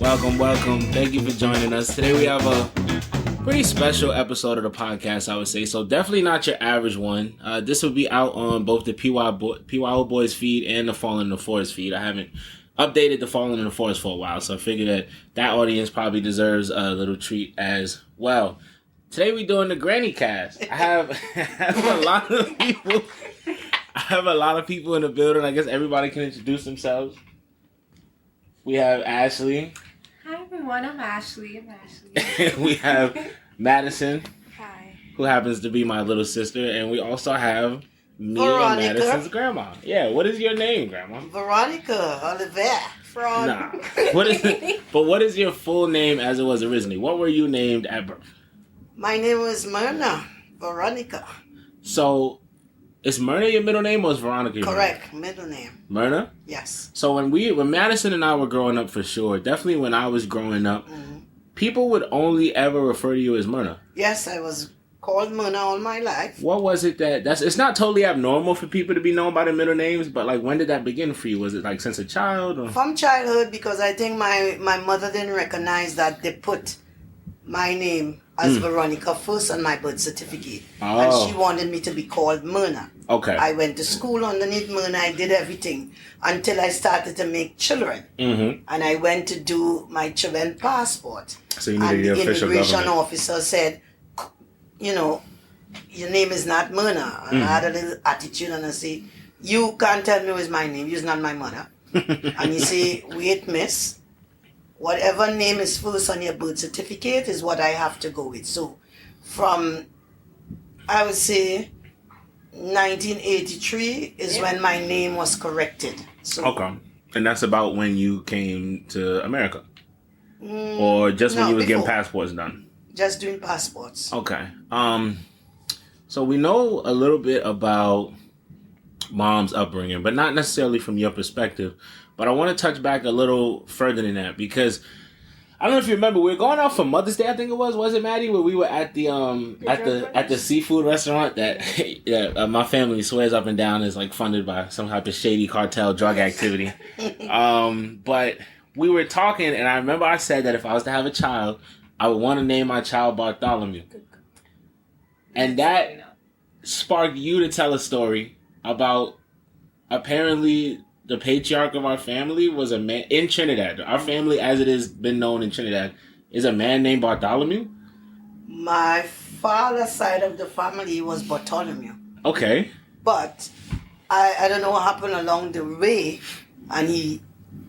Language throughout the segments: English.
Welcome. Thank you for joining us. Today we have a pretty special episode of the podcast, I would say. So definitely not your average one. This will be out on both the PYO Boys feed and the Fallen in the Forest feed. I haven't updated the Fallen in the Forest for a while, so I figured that audience probably deserves a little treat as well. Today we're doing the Granny Cast. I have a lot of people. I have a lot of people in the building. I guess everybody can introduce themselves. We have Ashley. Hi everyone, I'm Ashley. We have Madysson. Hi. Who happens to be my little sister. And we also have me Veronica. and Madyson's grandma. Yeah, what is your name, Grandma? Veronica Oliver. From Nah. What is your full name as it was originally? What were you named at birth? My name was Myrna Veronica. So, is Myrna your middle name or is Veronica your Correct, middle name. Myrna? Yes. So when Madysson and I were growing up, for sure, definitely when I was growing up, people would only ever refer to you as Myrna. Yes, I was called Myrna all my life. What was it it's not totally abnormal for people to be known by their middle names, but like when did that begin for you? Was it like since a child? Or? From childhood, because I think my mother didn't recognize that they put my name as Veronica first on my birth certificate. Oh. And she wanted me to be called Myrna. Okay. I went to school underneath Myrna. I did everything until I started to make children. Mm-hmm. And I went to do my children passport. So you needed and the official immigration government. officer said, you know, your name is not Myrna. And I had a little attitude and I say, you can't tell me what's my name. You're not my mother. And you say, wait, miss. Whatever name is first on your birth certificate is what I have to go with. So from, I would say, 1983 is when my name was corrected. So, Okay. And that's about when you came to America? Or just when you were getting passports done? Just doing passports. Okay. So we know a little bit about Mom's upbringing, but not necessarily from your perspective. But I want to touch back a little further than that because I don't know if you remember, we were going out for Mother's Day. I think it was it, Maddie? Where we were at the at the seafood restaurant that my family swears up and down is like funded by some type of shady cartel drug activity. But we were talking, and I remember I said that if I was to have a child, I would want to name my child Bartholomew, and that sparked you to tell a story about apparently the patriarch of our family was a man in Trinidad. Our family, as it has been known in Trinidad, is a man named Bartholomew. My father's side of the family was Bartholomew. Okay. But I don't know what happened along the way, and he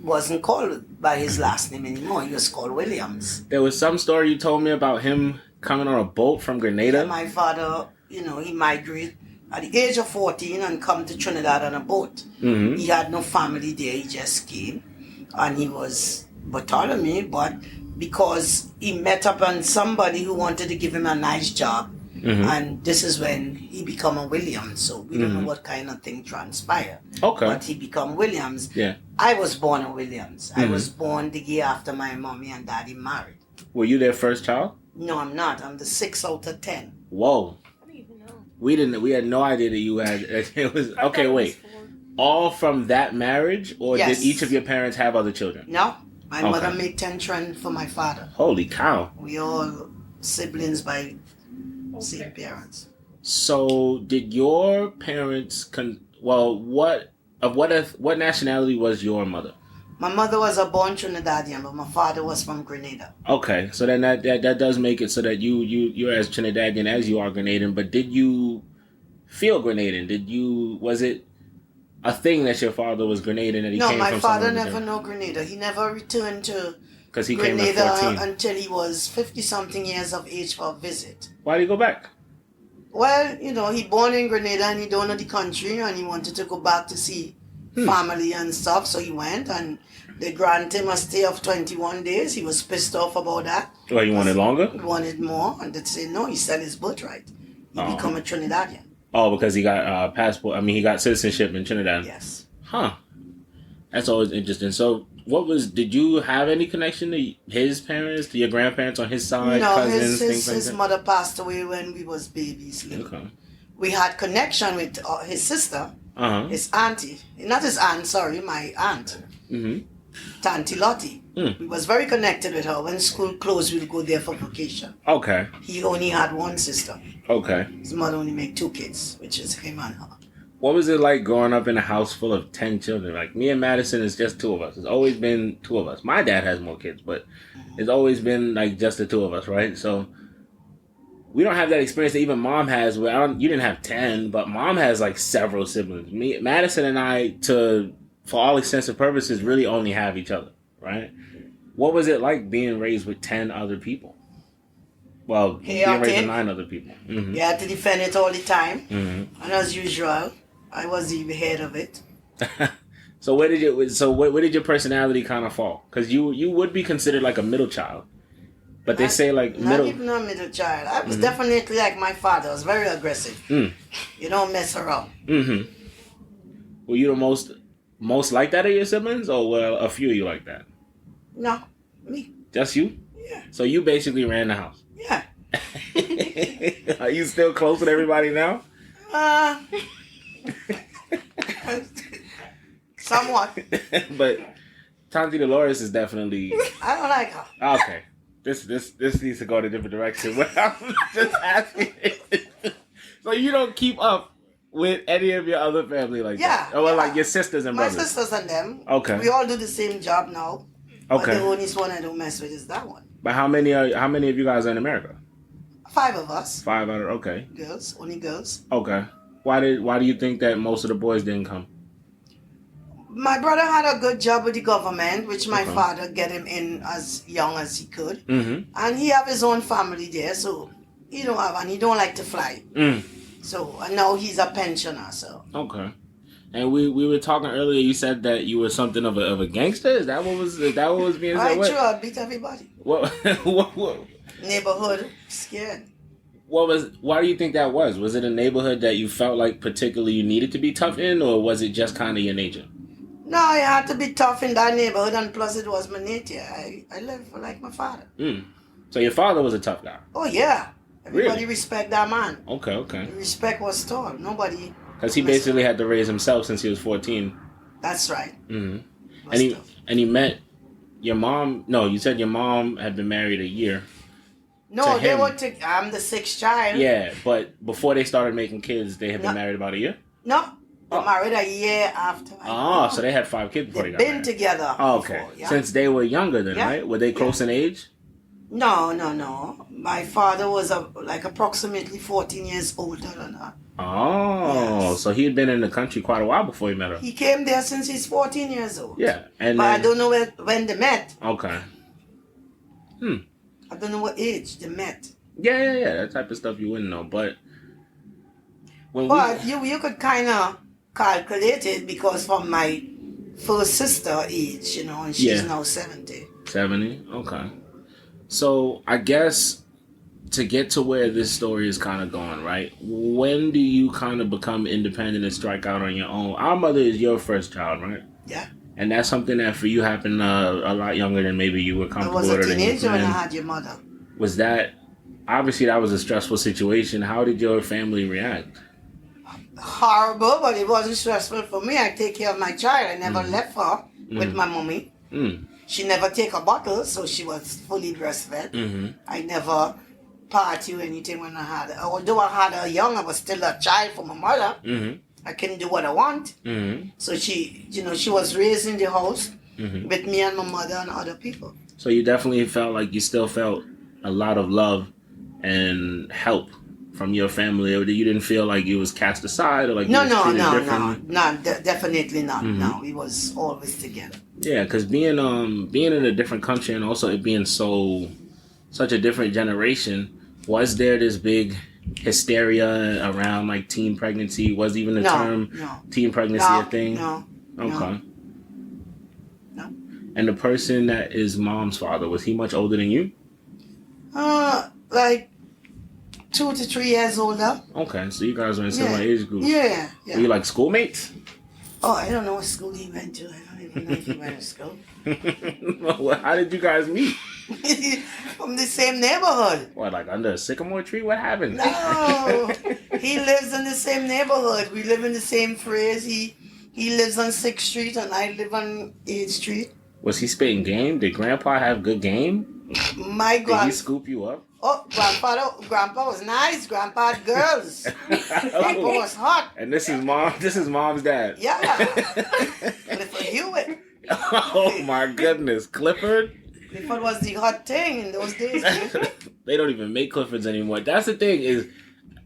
wasn't called by his last name anymore. He was called Williams. There was some story you told me about him coming on a boat from Grenada. Yeah, my father, he migrated at the age of 14 and come to Trinidad on a boat. Mm-hmm. He had no family there. He just came, and he was Bartholomew, but because he met up on somebody who wanted to give him a nice job, and this is when he become a Williams. So we don't know what kind of thing transpired. Okay. But he become Williams. Yeah. I was born a Williams. I was born the year after my mommy and daddy married. Were you their first child? No, I'm not. I'm the 6th out of 10. Whoa. We had no idea that you had. It was okay. Wait, all from that marriage, or Yes. did each of your parents have other children? No, my Okay. mother made 10 children for my father. Holy cow! We all siblings by same parents. So, did your parents? What nationality was your mother? My mother was a born Trinidadian, but my father was from Grenada. Okay, so then that does make it so that you're as Trinidadian as you are Grenadian. But did you feel Grenadian? Was it a thing that your father was Grenadian and he No, came my from father somewhere never different? know Grenada. He never returned to Because he came at Grenada 14. until he was 50-something years of age for a visit. Why did he go back? Well, he born in Grenada and he don't know the country and he wanted to go back to see family and stuff. So he went and they granted him a stay of 21 days. He was pissed off about that. Well, you wanted longer? He wanted more and they said, no, he sell his birthright. He become a Trinidadian. Oh, because he got passport. I mean, he got citizenship in Trinidad. Yes. Huh. That's always interesting. So, did you have any connection to his parents, to your grandparents on his side, No, cousins, things his like that? mother passed away when we was babies. Okay. We had connection with his sister, his auntie. Not his aunt, sorry, my aunt. Mm-hmm. Tanti Lottie. We was very connected with her. When school closed, we'd go there for vacation. Okay. He only had one sister. Okay. His mother only made 2 kids, which is him and her. What was it like growing up in a house full of 10 children? Like, me and Madysson is just 2 of us. It's always been 2 of us. My dad has more kids, but it's always been, like, just the 2 of us, right? So, we don't have that experience that even Mom has. Where you didn't have 10, but Mom has, like, several siblings. Madysson and I, for all intents and purposes, really only have each other, right? What was it like being raised with 10 other people? Well, being raised with 9 other people. Mm-hmm. You had to defend it all the time. Mm-hmm. And as usual, I was the head of it. So where did your personality kind of fall? Because you would be considered like a middle child, but they say like not even a middle child. I was definitely like my father. I was very aggressive. You don't mess around. Were you the most like that of your siblings, or were a few of you like that? No, me. Just you? Yeah. So you basically ran the house. Yeah. Are you still close with everybody now? Somewhat. But Tanti Dolores is definitely. I don't like her. Okay. This needs to go in a different direction. But I'm just asking. So you don't keep up with any of your other family like that? Or like your sisters and brothers? My sisters and them. Okay. We all do the same job now. Okay. But the only one I don't mess with is that one. But how many of you guys are in America? 5 of us. 5 out of okay. Girls, only girls. Okay. Why do you think that most of the boys didn't come? My brother had a good job with the government, which my father get him in as young as he could. And he have his own family there, so he don't like to fly. So and now he's a pensioner. So okay. And we were talking earlier. You said that you were something of a gangster. Is that what was being said? Right, sure. I beat everybody. What? Neighborhood scared. Why do you think that was? Was it a neighborhood that you felt like particularly you needed to be tough in, or was it just kind of your nature? No, I had to be tough in that neighborhood, and plus it was my nature. I lived like my father. So your father was a tough guy? Oh, yeah. Everybody Really? respect that man. Okay. The respect was tall. Nobody... Because he basically had to raise himself since he was 14. That's right. And he met your mom... No, you said your mom had been married a year. No, they were... I'm the 6th child. Yeah, but before they started making kids, they had been married about a year? No. They married a year after. So they had 5 kids before they got married. They've been together. Okay. Before, yeah. Since they were younger then, right? Were they close in age? No. My father was approximately 14 years older than her. Oh, yes. So he had been in the country quite a while before he met her. He came there since he's 14 years old. Yeah. But I don't know when they met. Okay. I don't know what age they met. Yeah. That type of stuff you wouldn't know. But you could kind of calculate it because from my first sister age, and she's now 70. 70? Okay. So I guess to get to where this story is kind of going, right? When do you kind of become independent and strike out on your own? Our mother is your first child, right? Yeah. And that's something that for you happened a lot younger than maybe you were comfortable with. I was a teenager when I had your mother. Was that... Obviously, that was a stressful situation. How did your family react? Horrible, but it wasn't stressful for me. I take care of my child. I never left her with my mommy. She never take a bottle, so she was fully breastfed. I never party or anything when I had her. Although I had her young, I was still a child for my mother. I couldn't do what I want. So she was raised in the house with me and my mother and other people. So you definitely felt like you still felt a lot of love and help from your family, or you didn't feel like you was cast aside, or like no, definitely not. No, we was always together. Yeah, because being in a different country and also it being such a different generation, was there this big hysteria around like teen pregnancy? Was even the term teen pregnancy a thing? No. Okay. No. And the person that is Mom's father, was he much older than you? Like 2 to 3 years older. Okay, so you guys are in similar age groups. Yeah. Were you like schoolmates? Oh, I don't know what school he went to. I don't even know if he went to school. Well, how did you guys meet? From the same neighborhood. What, like under a sycamore tree? What happened? No. He lives in the same neighborhood. We live in the same phrase. He lives on 6th Street and I live on 8th Street. Was he spitting game? Did Grandpa have good game? My Did he God. scoop you up? Oh, Grandpa was nice. Grandpa had girls. Grandpa was hot. And this is mom's dad. Yeah. Clifford Hewitt. Oh my goodness, Clifford. Clifford was the hot thing in those days. They don't even make Cliffords anymore. That's the thing is.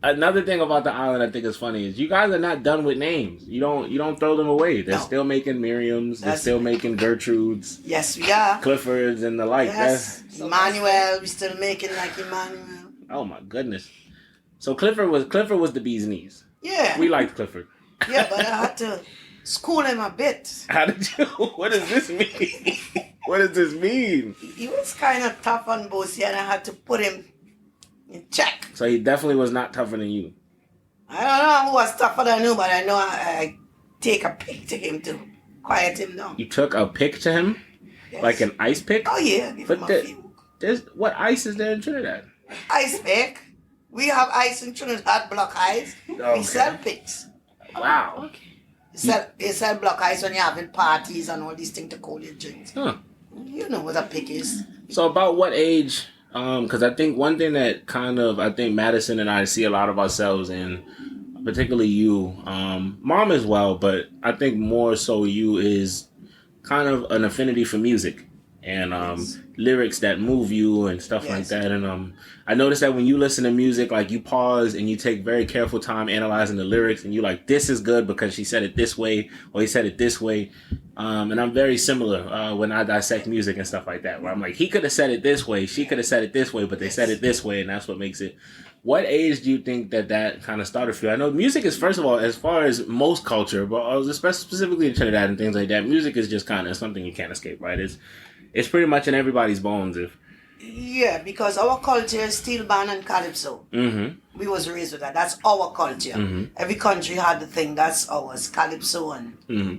Another thing about the island I think is funny is you guys are not done with names. You don't throw them away. They're still making Miriams. They're still making Gertrudes. Yes, we are. Cliffords and the like. Yes. Emmanuel, we still making like Emmanuel. Oh my goodness. So Clifford was the bee's knees. Yeah. We liked Clifford. Yeah, but I had to school him a bit. How did you? What does this mean? What does this mean? He was kind of tough on both, and I had to put him in check. So he definitely was not tougher than you. I don't know who was tougher than who, but I know I take a pick to him to quiet him down. You took a pick to him? Yes. Like an ice pick? Oh yeah, give him a few. What ice is there in Trinidad? Ice pick. We have ice in Trinidad, block ice. Okay. We sell picks. Wow. They sell block ice when you're having parties and all these things to cool your drinks. Huh. You know what a pick is. So about what age? Because I think one thing that I think Madysson and I see a lot of ourselves in, particularly you, mom as well, but I think more so you is kind of an affinity for music and lyrics that move you and stuff like that. And I noticed that when you listen to music, like you pause and you take very careful time analyzing the lyrics and you like, this is good because she said it this way or he said it this way. And I'm very similar when I dissect music and stuff like that, where I'm like, he could have said it this way, she could have said it this way, but they said it this way, and that's what makes it. What age do you think that kind of started for you? I know music is, first of all, as far as most culture, but specifically in Trinidad and things like that, music is just kind of something you can't escape, right? It's pretty much in everybody's bones. Yeah, because our culture is steel band and calypso. Mm-hmm. We was raised with that. That's our culture. Mm-hmm. Every country had the thing. That's ours, calypso and... Mm-hmm.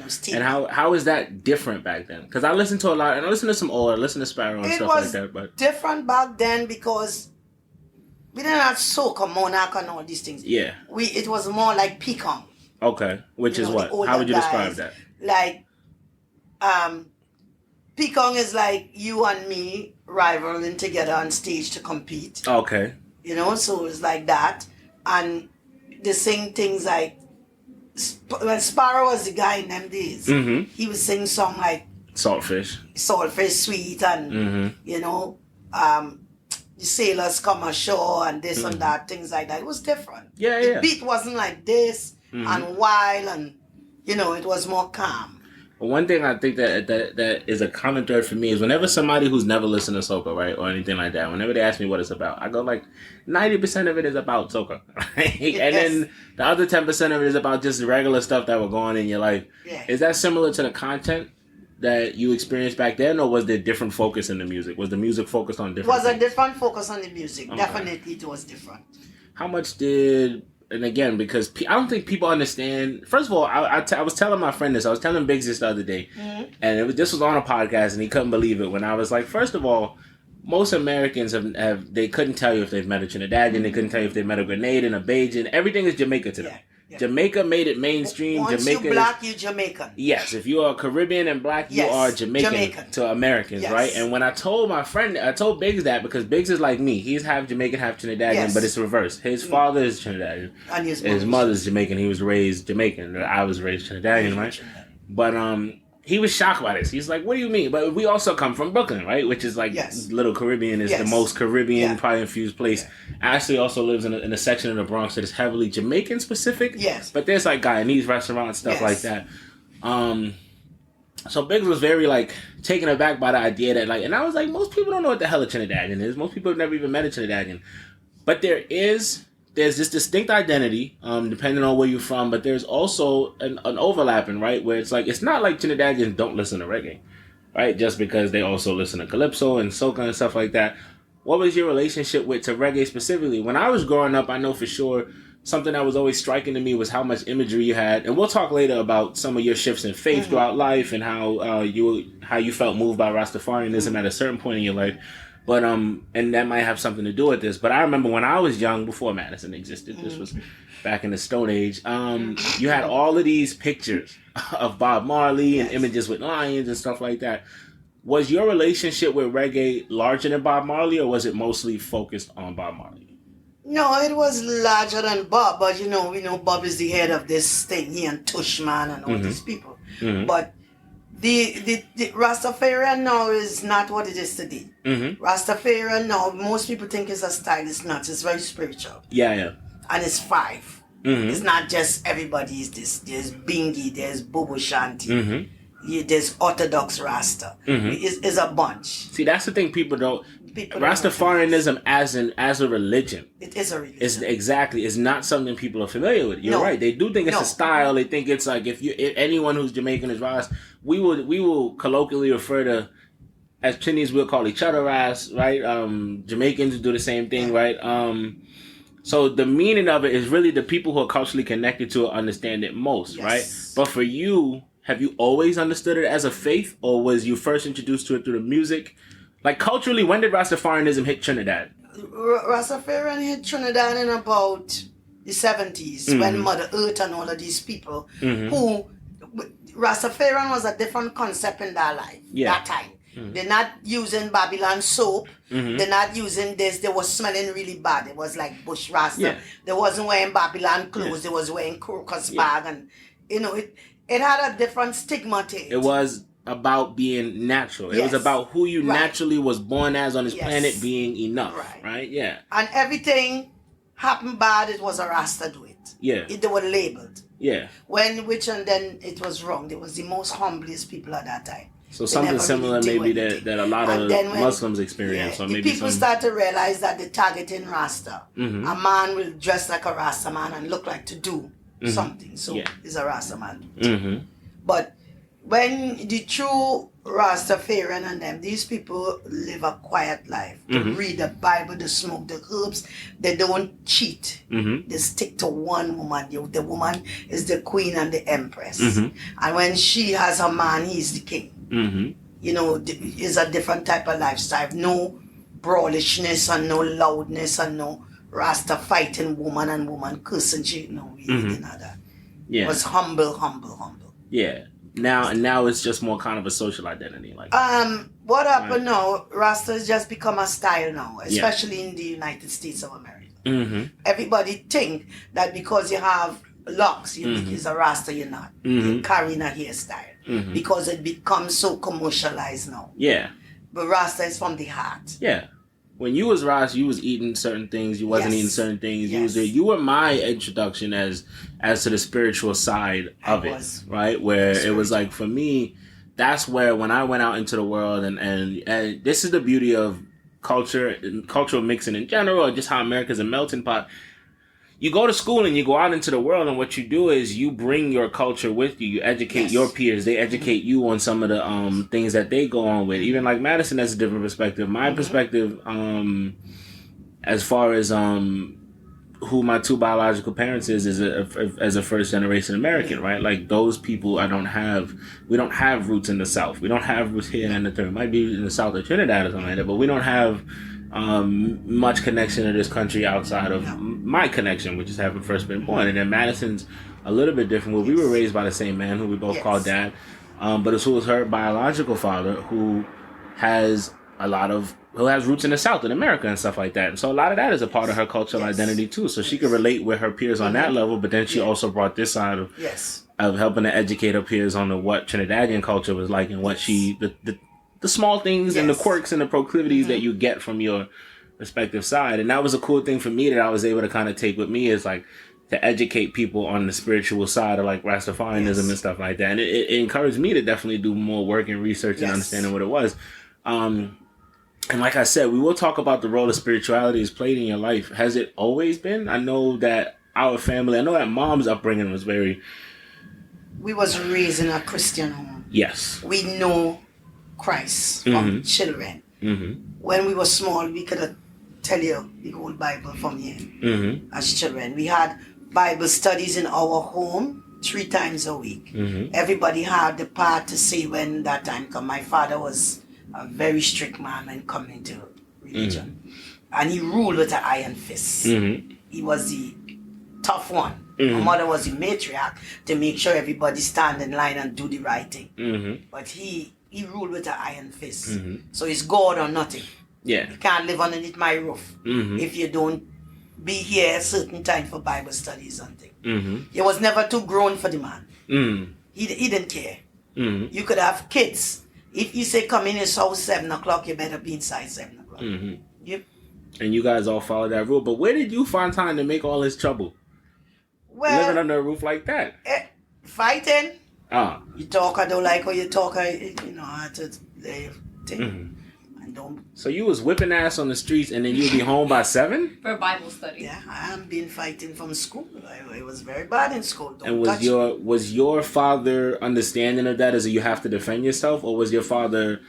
Steel. And how is that different back then? Because I listened to a lot, and I listened to some old, I listened to Sparrow and stuff like that. But different back then because we didn't have soca, monarch, and all these things. Yeah. It was more like pecan. Okay, which is what? How would you describe that? Like, pecan is like you and me rivaling together on stage to compete. Okay. So it's like that, and they sing things like. When Sparrow was the guy in them days, he would sing song like Saltfish Sweet, and the sailors come ashore and this and that, things like that. It was different. Yeah, the beat wasn't like this and wild, and it was more calm. One thing I think that is a common thread for me is whenever somebody who's never listened to soca, right, or anything like that, whenever they ask me what it's about, I go like 90% of it is about soca, right? Yes. And then the other 10% of it is about just regular stuff that were going on in your life. Yeah. Is that similar to the content that you experienced back then, or was there different focus in the music? Was the music focused on different? It was a different focus on the music. Okay. Definitely, it was different. How much did? And again, because I don't think people understand. First of all, I was telling my friend this. I was telling Biggs this the other day, and this was on a podcast, and he couldn't believe it when I was like, first of all, most Americans have they couldn't tell you if they've met a Trinidadian, they couldn't tell you if they met a Grenadian, a Bajan. Everything is Jamaica to them. Yeah. Yeah. Jamaica made it mainstream. Once Jamaica you black, you Jamaican. Yes, if you are Caribbean and black, you are Jamaican to Americans, right? And when I told my friend, I told Biggs that because Biggs is like me. He's half Jamaican, half Trinidadian, but it's reversed. His father is Trinidadian. And his mother's Jamaican. He was raised Jamaican. I was raised Trinidadian, right? But he was shocked by this. He's like, what do you mean? But we also come from Brooklyn, right? Which is like Little Caribbean is the most Caribbean, probably infused place. Yeah. Ashley also lives in a section of the Bronx that is heavily Jamaican specific. Yes. But there's like Guyanese restaurants, stuff like that. So Biggs was very like taken aback by the idea that like, and I was like, most people don't know what the hell a Trinidadian is. Most people have never even met a Trinidadian. But there's this distinct identity, depending on where you're from, but there's also an overlapping, right? Where it's like, it's not like Trinidadians don't listen to reggae, right? Just because they also listen to calypso and soca and stuff like that. What was your relationship to reggae specifically? When I was growing up, I know for sure something that was always striking to me was how much imagery you had. And we'll talk later about some of your shifts in faith throughout life and how you felt moved by Rastafarianism at a certain point in your life. But and that might have something to do with this. But I remember when I was young, before Madysson existed, this was back in the Stone Age. You had all of these pictures of Bob Marley and images with lions and stuff like that. Was your relationship with reggae larger than Bob Marley, or was it mostly focused on Bob Marley? No, it was larger than Bob, but we know Bob is the head of this thing. He and Tushman and all these people. But the Rastafarian now is not what it is today. Rastafarian now, most people think it's a style. It's not. It's very spiritual. Yeah. And it's 5. It's not just everybody is this. There's Bingi, there's Bobo Shanti, there's Orthodox Rasta. It's a bunch. See, that's the thing people don't. Rastafarianism as a religion. It is a religion. It's not something people are familiar with. You're right. They do think it's a style. They think it's like if anyone who's Jamaican is Ras, we will colloquially refer to, as Chinese we'll call each other Ras, right? Jamaicans do the same thing, right? So the meaning of it is really the people who are culturally connected to it understand it most, right? But for you, have you always understood it as a faith, or was you first introduced to it through the music? Like culturally, when did Rastafarianism hit Trinidad? Rastafarian hit Trinidad in about the 70s when Mother Earth and all of these people who Rastafarian was a different concept in their life that time. They're not using Babylon soap. They're not using this. They were smelling really bad. It was like Bush Rasta. They wasn't wearing Babylon clothes. They was wearing crocus bag, and it had a different stigma to it. It was about being natural. It was about who you naturally was born as on this planet being enough. Right? Yeah. And everything happened bad, it was a Rasta do it. Yeah. They were labeled. Yeah. And then it was wrong. They was the most humblest people at that time. So something similar maybe that a lot of Muslims experience. Or maybe people start to realize that they're targeting Rasta. A man will dress like a Rasta man and look like to do something. So he's a Rasta man. But when the true Rastafarian and them, these people live a quiet life. They read the Bible, they smoke the herbs, they don't cheat. They stick to one woman. The woman is the queen and the empress. And when she has a man, he's the king. It's a different type of lifestyle. No brawlishness and no loudness and no Rasta fighting woman and woman cursing. We didn't have that. Yeah. It was humble. Yeah. Now it's just more kind of a social identity. Like what happened now, Rasta has just become a style now, especially in the United States of America. Everybody think that because you have locks, you think it's a Rasta, you're not. You're carrying a hairstyle. Because it becomes so commercialized now. Yeah. But Rasta is from the heart. Yeah. When you was Rasta, you was eating certain things. You wasn't eating certain things. You were my introduction as to the spiritual side of it, right? Where it was like, for me, that's where when I went out into the world, and this is the beauty of culture and cultural mixing in general, or just how America's a melting pot. You go to school and you go out into the world, and what you do is you bring your culture with you. You educate your peers. They educate you on some of the things that they go on with. Even like Madysson has a different perspective. My perspective, as far as who my two biological parents is as a first generation American, right? Like those people, we don't have roots in the South. We don't have roots here in the third. Might be in the South of Trinidad or something like that, but we don't have much connection to this country outside of my connection, which is having first been born. And then Madysson's a little bit different. Well, we were raised by the same man who we both call dad, but it's who was her biological father who has roots in the South in America and stuff like that. And so a lot of that is a part of her cultural identity too. So she could relate with her peers on that level, but then she also brought this side of helping to educate her peers on what Trinidadian culture was like and what the small things and the quirks and the proclivities that you get from your respective side. And that was a cool thing for me that I was able to kind of take with me, is like to educate people on the spiritual side of like Rastafarianism and stuff like that. And it encouraged me to definitely do more work and research and understanding what it was. And like I said, we will talk about the role of spirituality has played in your life. Has it always been? I know that Mom's upbringing was very... We was raised in a Christian home. Yes. We know Christ from children. When we were small, we could tell you the whole Bible from here as children. We had Bible studies in our home 3 times a week. Everybody had the part to say when that time come. My father was a very strict man when coming to religion. And he ruled with an iron fist. He was the tough one. My mother was the matriarch to make sure everybody stand in line and do the right thing. But he ruled with an iron fist. So it's God or nothing. Yeah. You can't live underneath my roof if you don't be here a certain time for Bible studies and things. He was never too grown for the man. He didn't care. You could have kids. If you say come in his house 7 o'clock, you better be inside 7 o'clock. Yep. And you guys all follow that rule. But where did you find time to make all this trouble? Well, living under a roof like that. Fighting. You talk, I don't like how you talk, I had to think. And don't. So you was whipping ass on the streets and then you'd be home by 7? For Bible study. Yeah, I have been fighting from school. I was very bad in school. And was your father understanding of that as you have to defend yourself, or was your father...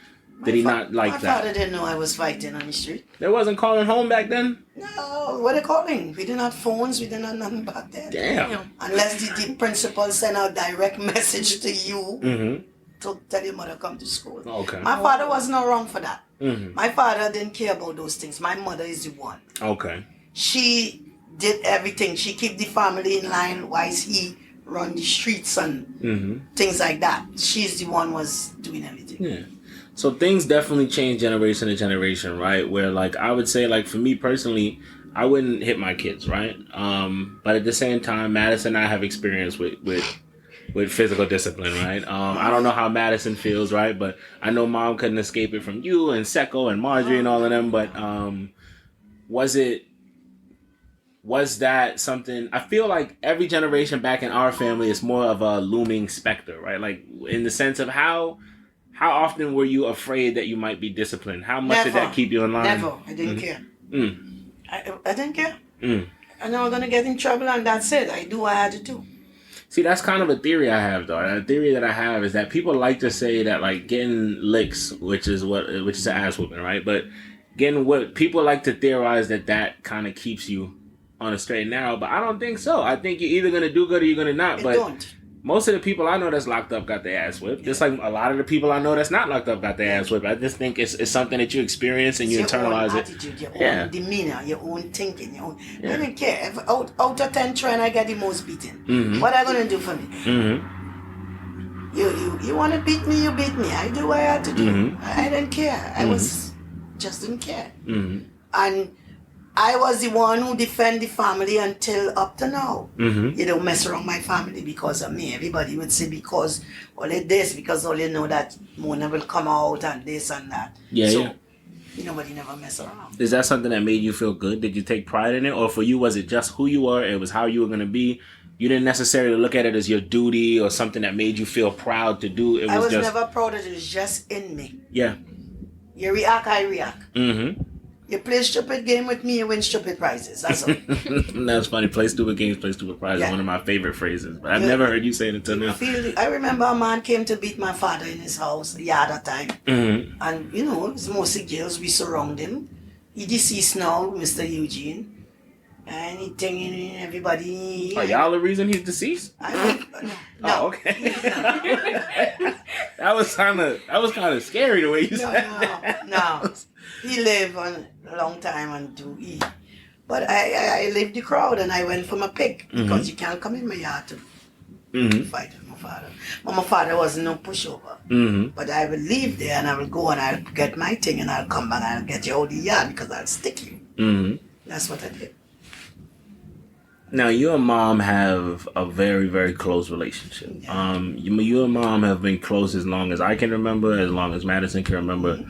Did he not like that? My father didn't know I was fighting on the street. They wasn't calling home back then? No, what are they calling? We didn't have phones, we didn't have nothing back then. Damn. Unless the principal sent out direct message to you to tell your mother come to school. Okay. My father was not wrong for that. My father didn't care about those things. My mother is the one. Okay. She did everything. She kept the family in line whilst he run the streets and things like that. She's the one was doing everything. Yeah. So things definitely change generation to generation, right? Where like I would say, like for me personally, I wouldn't hit my kids, right? But at the same time, Madysson and I have experience with physical discipline, right? I don't know how Madysson feels, right? But I know Mom couldn't escape it from you and Seko and Marjorie and all of them. But was that something? I feel like every generation back in our family is more of a looming specter, right? Like in the sense of how often were you afraid that you might be disciplined? How much did that keep you in line? Never. I didn't care. I didn't care. I know I'm going to get in trouble and that's it. I do what I had to do. See, that's kind of a theory I have, though. A theory that I have is that people like to say that, like, getting licks, which is an ass whooping, right? But people like to theorize that kind of keeps you on a straight and narrow. But I don't think so. I think you're either going to do good or you're going to not. But most of the people I know that's locked up got their ass whipped. Just like a lot of the people I know that's not locked up got their ass whipped. I just think it's something that you experience and you internalize it. Attitude, your own demeanor, your own thinking, your own. I don't care. If out of 10 trying, I get the most beaten. What are you gonna do for me? You want to beat me? You beat me. I do what I had to do. I didn't care. I just didn't care. And I was the one who defend the family until up to now. You don't mess around my family because of me. Everybody would say because only this, because only know that Mona will come out and this and that. Nobody never mess around. Is that something that made you feel good? Did you take pride in it? Or for you, was it just who you were? It was how you were going to be? You didn't necessarily look at it as your duty or something that made you feel proud to do. I was never proud of it. It was just in me. Yeah. You react, I react. You play stupid game with me, you win stupid prizes. That's all. That's funny. Play stupid games, play stupid prizes. One of my favorite phrases. But I've never heard you say it until now. I remember a man came to beat my father in his house, the other time. And, it's mostly girls. We surround him. He deceased now, Mr. Eugene. And he thinking everybody. Are y'all the reason he's deceased? No. Oh, okay. That was kind of scary the way you said that. No. He lived a long time and do eat. But I lived the crowd and I went for my pick because you can't come in my yard to fight with my father. But my father wasn't no pushover. But I will leave there and I will go and I'll get my thing and I'll come back and I'll get you out the yard because I'll stick you. That's what I did. Now, you and Mom have a very, very close relationship. Yeah. You and Mom have been close as long as I can remember, as long as Madysson can remember.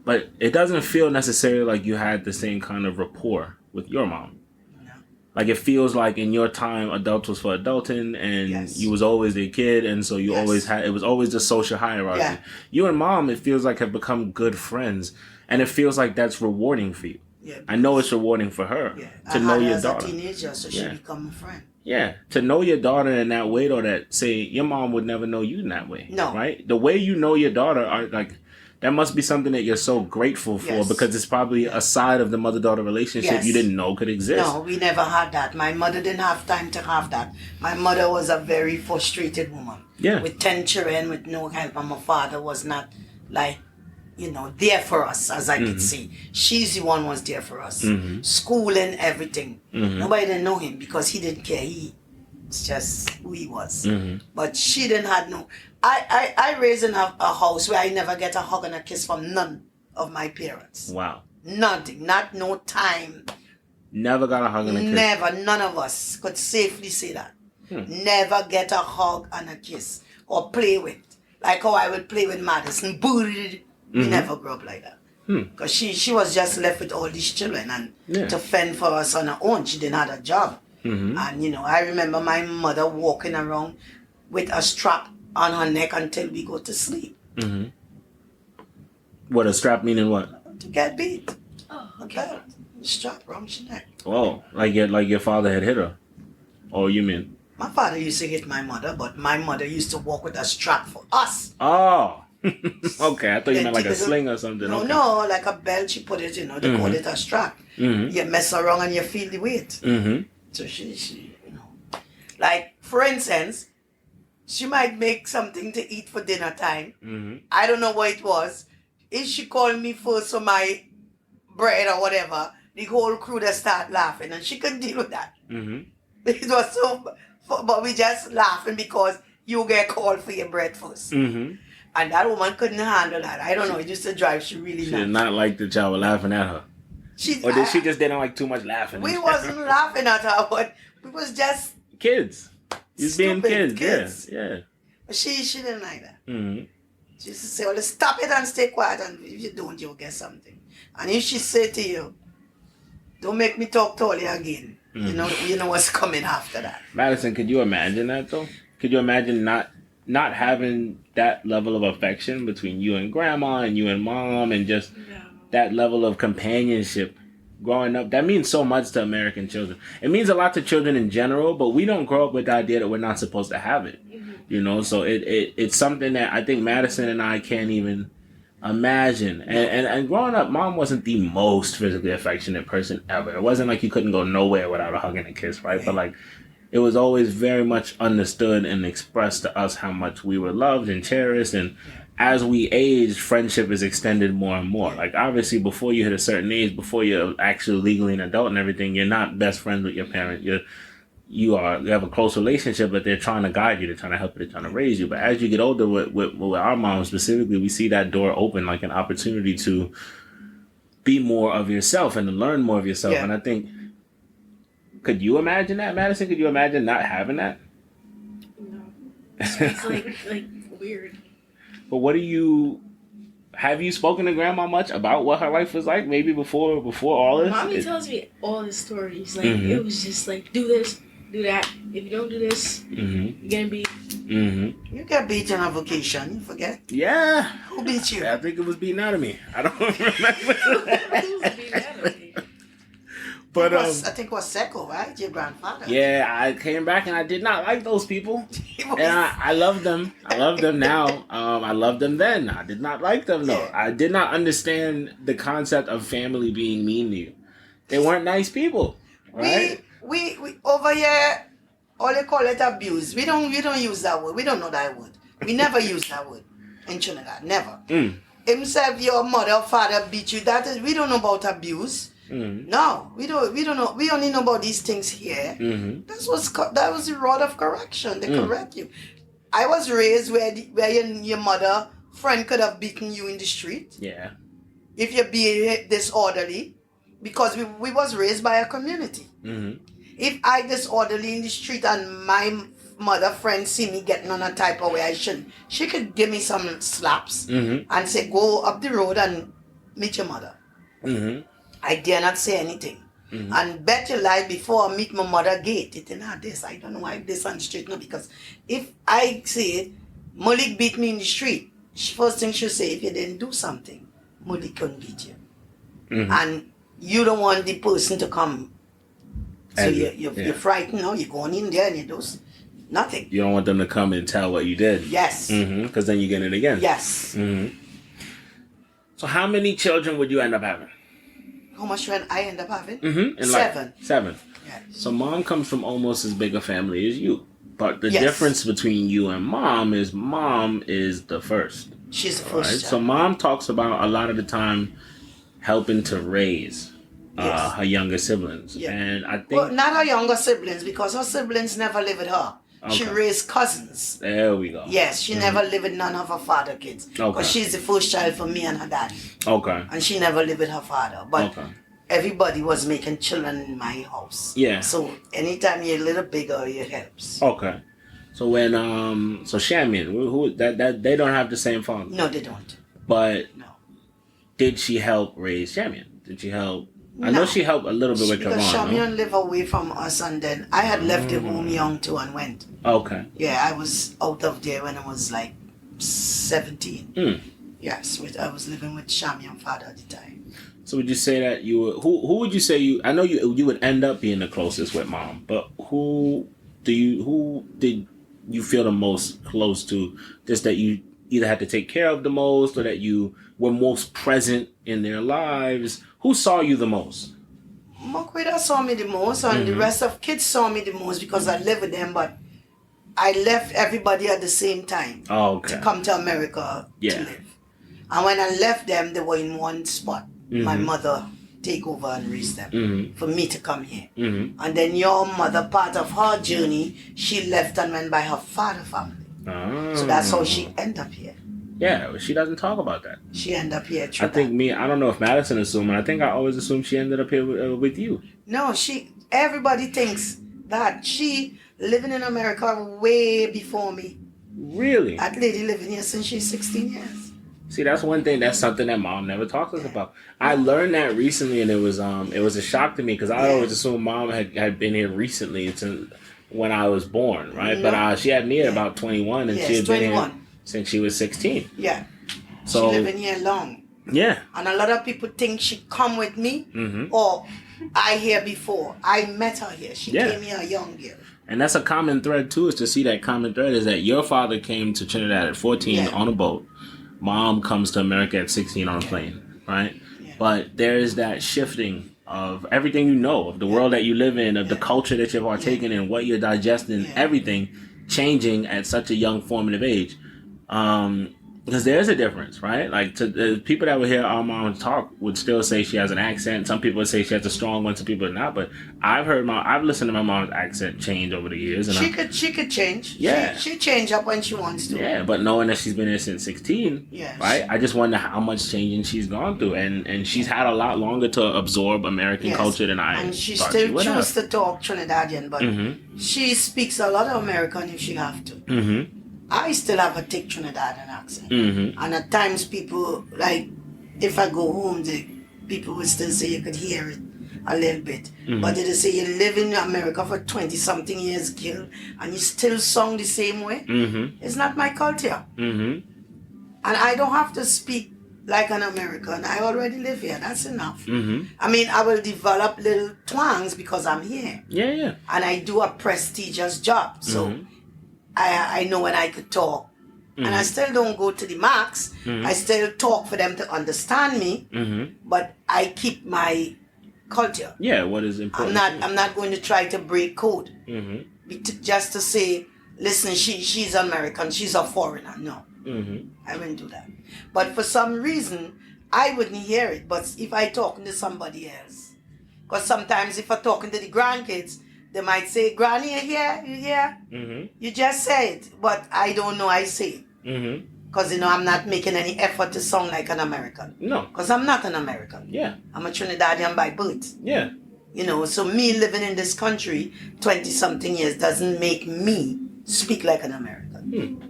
But it doesn't feel necessarily like you had the same kind of rapport with your mom. No. Like, it feels like in your time, adults was for adulting, and you was always their kid, and so you always had, it was always the social hierarchy. Yeah. You and Mom, it feels like, have become good friends, and it feels like that's rewarding for you. Yeah, I know it's rewarding for her to know your daughter. As a teenager, so she become a friend. Yeah, to know your daughter in that way, though, that say your mom would never know you in that way. No, right? The way you know your daughter are like that must be something that you're so grateful for because it's probably a side of the mother-daughter relationship you didn't know could exist. No, we never had that. My mother didn't have time to have that. My mother was a very frustrated woman. Yeah, with 10 children, with no help, and my father was not like. there for us, as I could say. She's the one was there for us. School and everything. Nobody didn't know him because he didn't care. It's just who he was. But she didn't have no... I raised in a house where I never get a hug and a kiss from none of my parents. Wow. Nothing. Not no time. Never got a hug and a kiss? Never. None of us could safely say that. Never get a hug and a kiss. Or play with. Like how I would play with Madysson. We never grew up like that. Because she was just left with all these children and to fend for us on her own. She didn't have a job. And I remember my mother walking around with a strap on her neck until we go to sleep. What, a strap meaning what? To get beat. Oh, A belt. Strap around her neck. Oh, like your father had hit her? Oh, you mean? My father used to hit my mother, but my mother used to walk with a strap for us. Oh. Okay, I thought you meant like a sling or something. No, Okay. no, like a belt, she put it, they call it a strap. You mess around and you feel the weight. So she, like, for instance, she might make something to eat for dinner time. I don't know what it was. If she called me first for my bread or whatever, the whole crew just start laughing, and she couldn't deal with that. It was so, but we just laughing because you get called for your bread first. And that woman couldn't handle that. I don't know. It used to drive she really She nuts. did not like that y'all were laughing at her. Or did she just didn't like too much laughing? We wasn't laughing at her, but we was just kids. You're being stupid kids. Yeah. But she didn't like that. She used to say, well, stop it and stay quiet, and if you don't, you'll get something. And if she say to you, don't make me talk to you again, you know what's coming after that. Madysson, could you imagine that though? Could you imagine not having that level of affection between you and grandma and you and mom and just that level of companionship growing up? That means so much to American children. It means a lot to children in general, but we don't grow up with the idea that we're not supposed to have it. So it's something that I think Madysson and I can't even imagine. And growing up, mom wasn't the most physically affectionate person ever. It wasn't like you couldn't go nowhere without a hug and a kiss, right? But like, it was always very much understood and expressed to us how much we were loved and cherished. And as we age, friendship is extended more and more. Like, obviously, before you hit a certain age, before you're actually legally an adult and everything, you're not best friends with your parent. You have a close relationship, but they're trying to guide you. They're trying to help you. They're trying to raise you. But as you get older, with our mom specifically, we see that door open, like an opportunity to be more of yourself and to learn more of yourself. And I think, could you imagine that, Madysson? Could you imagine not having that? No. It's like weird. But have you spoken to grandma much about what her life was like, maybe before all this? Mommy tells me all the stories. Like, it was just like, do this, do that. If you don't do this, you're gonna be... You get beaten on vacation, you forget. Yeah. Who beat you? I think it was beating out of me. I don't remember. But I think it was Seco, right? Your grandfather. Yeah, I came back and I did not like those people. And I love them. I love them now. I loved them then. I did not like them though. I did not understand the concept of family being mean to you. They weren't nice people. Right? We over here, all they call it abuse. We don't use that word. We don't know that word. We never use that word in Trinidad. Never. Himself, your mother or father beat you. We don't know about abuse. No, we don't know. We only know about these things here. That was the rod of correction. They correct you. I was raised where your mother friend could have beaten you in the street. Yeah. If you be disorderly, because we was raised by a community. If I disorderly in the street and my mother friend see me getting on a type of way I shouldn't, she could give me some slaps and say, go up the road and meet your mother. I dare not say anything. And bet your life before I meet my mother gate, it didn't have this. I don't know why this on the street no, because if I say it, Malik beat me in the street, first thing she'll say, if you didn't do something, Malik couldn't beat you. And you don't want the person to come. So you're frightened, no? You're going in there and you do nothing. You don't want them to come and tell what you did. Yes. Because then you get it again. Yes. So how many children would you end up having? How much when I end up having? 7. Yeah. So mom comes from almost as big a family as you. But the Yes. difference between you and mom is the first. She's the Right? first So child. mom talks about a lot of the time helping to raise Yes. her younger siblings. Yeah. And I think... Well, not her younger siblings, because her siblings never lived with her. She Okay. raised cousins. There we go. Yes, she never lived with none of her father kids. Okay. Because she's the first child for me and her dad. Okay. And she never lived with her father. But Okay. everybody was making children in my house. Yeah. So anytime you're a little bigger, it helps. Okay. So when so Shamian, who that they don't have the same father. No, they don't. But No. did she help raise Shamian? Did she help? I No. know she helped a little bit with Because Karan. Shamian lived away from us, and then I had left the home young too and went. No? Okay. Yeah, I was out of there when I was like 17. Mm. Yes, I was living with Shamian's father at the time. So would you say that you were, who would you say you? I know you would end up being the closest with mom, but who did you feel the most close to? Just that you either had to take care of the most, or that you were most present in their lives. Who saw you the most? Mokweda saw me the most, and the rest of kids saw me the most because I lived with them, but I left everybody at the same time Oh, okay. to come to America Yeah. to live. And when I left them, they were in one spot. My mother take over and raise them for me to come here. And then your mother, part of her journey, she left and went by her father family. So that's how she ended up here. Yeah, she doesn't talk about that. She ended up here. I think I don't know if Madysson assumed, I think I always assumed she ended up here with you. No, everybody thinks that she living in America way before me. Really? That lady living here since she's 16 years. See, that's one thing. That's something that mom never talks to us about. I learned that recently, and it was a shock to me because I always assumed mom had been here recently since when I was born, right? No. But she had me at about 21, and Yes, she had been 21. here since she was 16. Yeah. So she living here long. yeah, And a lot of people think she come with me or I here before. I met her here. She Yeah. came here a young girl. and that's a common thread too. Is to see that common thread is that your father came to Trinidad at 14 on a boat. Mom comes to America at 16 on a plane, right? Yeah. But there is that shifting of everything you know, of the world that you live in, of the culture that you're partaking in, what you're digesting, everything changing at such a young formative age. Because there's a difference, right? Like to the people that would hear our mom talk would still say she has an accent. Some people would say she has a strong one. Some people would not. But I've listened to my mom's accent change over the years. And She could change. Yeah. She change up when she wants to. yeah, but knowing that she's been here since 16, Yes. right? I just wonder how much changing she's gone through, and she's had a lot longer to absorb American Yes. culture than I And she thought still she would chooses have. to talk Trinidadian, but she speaks a lot of American if she have to. I still have a thick Trinidadian accent. And at times people, like, if I go home, the people would still say you could hear it a little bit. But they say you live in America for 20-something years, Gil, and you still sound the same way. It's not my culture. And I don't have to speak like an American. I already live here. That's enough. I mean, I will develop little twangs because I'm here. Yeah. And I do a prestigious job. So I know when I could talk. And I still don't go to the max. I still talk for them to understand me. But I keep my culture. Yeah, what is important? I'm not going to try to break code. Just to say, listen, she's American, she's a foreigner. No. I wouldn't do that. But for some reason, I wouldn't hear it. But if I talking to somebody else, because sometimes if I'm talking to the grandkids, they might say, Granny, you here? You here? You just say it. But I don't know I say it. Because, I'm not making any effort to sound like an American. No. Because I'm not an American. Yeah. I'm a Trinidadian by birth. Yeah. So me living in this country 20-something years doesn't make me speak like an American.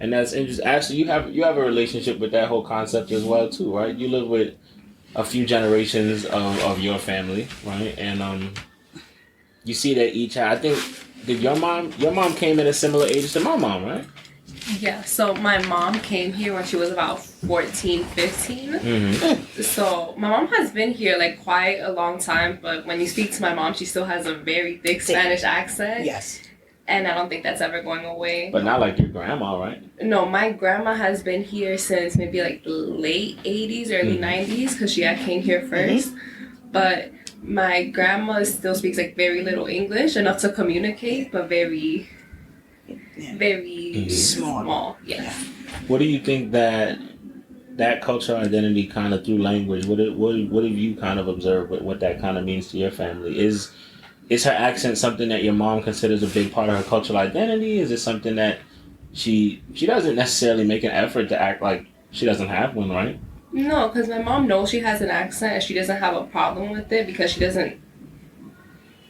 And that's interesting. Actually, you have a relationship with that whole concept as well too, right? You live with a few generations of your family, right? And you see that each. I think did your mom came at a similar age to my mom, right? Yeah, so my mom came here when she was about 14, 15. So my mom has been here like quite a long time, but when you speak to my mom, she still has a very thick Spanish accent. Yes. And I don't think that's ever going away. But not like your grandma, right? No, my grandma has been here since maybe like the late 80s, early 90s, because she had came here first. But my grandma still speaks like very little English, enough to communicate, but very very small. Yeah. What do you think that cultural identity kind of through language? What have you kind of observed? What that kind of means to your family? Is her accent something that your mom considers a big part of her cultural identity? Is it something that she doesn't necessarily make an effort to act like she doesn't have one, right? No, because my mom knows she has an accent and she doesn't have a problem with it because she doesn't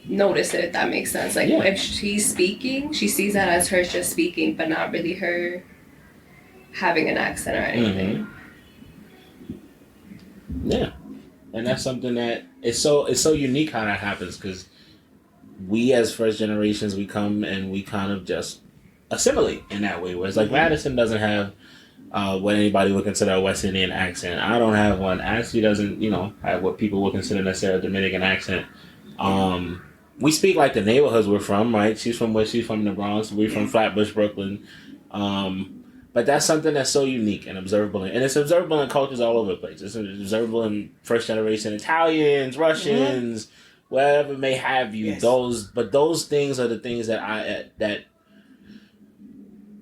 notice it, if that makes sense. Like, if she's speaking, she sees that as her just speaking, but not really her having an accent or anything. Yeah. And that's something that it's so unique how that happens, because we as first generations, we come and we kind of just assimilate in that way. Whereas like Madysson doesn't have what anybody would consider a West Indian accent. I don't have one. Ashley doesn't, have what people would consider necessarily a Dominican accent. We speak like the neighborhoods we're from, right? She's from the Bronx. We're from Flatbush, Brooklyn. But that's something that's so unique and observable. And it's observable in cultures all over the place. It's observable in first generation Italians, Russians, whatever may have you. Those things are the things that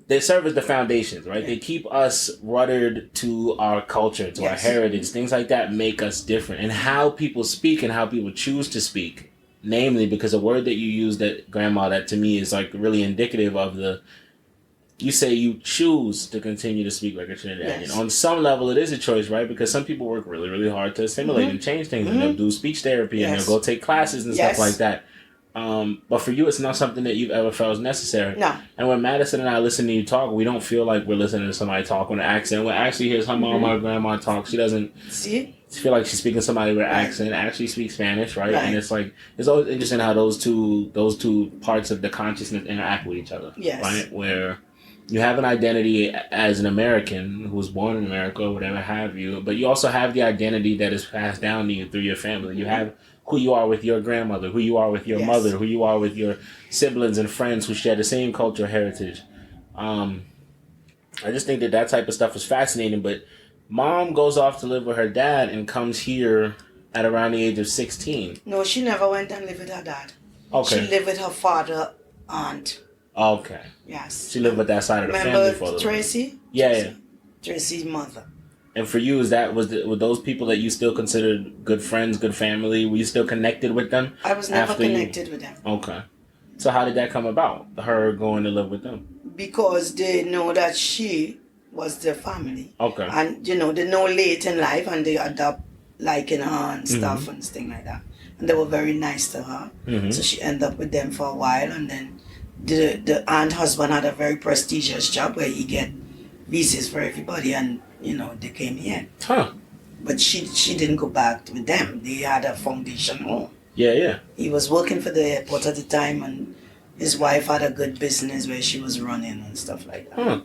they serve as the foundations, right? They keep us ruddered to our culture, to our heritage. Things like that make us different. And how people speak and how people choose to speak, namely, because a word that you use, that grandma, that to me is like really indicative of you say you choose to continue to speak like a Trinidadian. On some level, it is a choice, right? Because some people work really, really hard to assimilate and change things. And they'll do speech therapy and they'll go take classes and stuff like that. But for you, it's not something that you've ever felt is necessary. No. And when Madysson and I listen to you talk, we don't feel like we're listening to somebody talk with an accent. When Ashley hears her mom or grandma talk, she doesn't feel like she's speaking to somebody with an accent. Ashley speaks Spanish, right? And it's like, it's always interesting how those two parts of the consciousness interact with each other. Right? Where you have an identity as an American who was born in America or whatever have you, but you also have the identity that is passed down to you through your family. You have who you are with your grandmother, who you are with your mother, who you are with your siblings and friends who share the same cultural heritage. I just think that type of stuff is fascinating. But mom goes off to live with her dad and comes here at around the age of 16. No, she never went and lived with her dad. Okay. She lived with her father, aunt. Okay. Yes. She lived with that side of the family for a little Tracy? Yeah. Tracy's mother. And for you, were those people that you still considered good friends, good family? Were you still connected with them? I was never connected with them. Okay. So how did that come about? Her going to live with them? Because they know that she was their family. Okay. And, they know late in life and they adopt liking her and stuff and things like that. And they were very nice to her. So she ended up with them for a while. And then the aunt husband had a very prestigious job where he get visas for everybody. And, they came here. Huh. But she didn't go back with them. They had a foundation home. Yeah. He was working for the airport at the time, and his wife had a good business where she was running and stuff like that. Huh.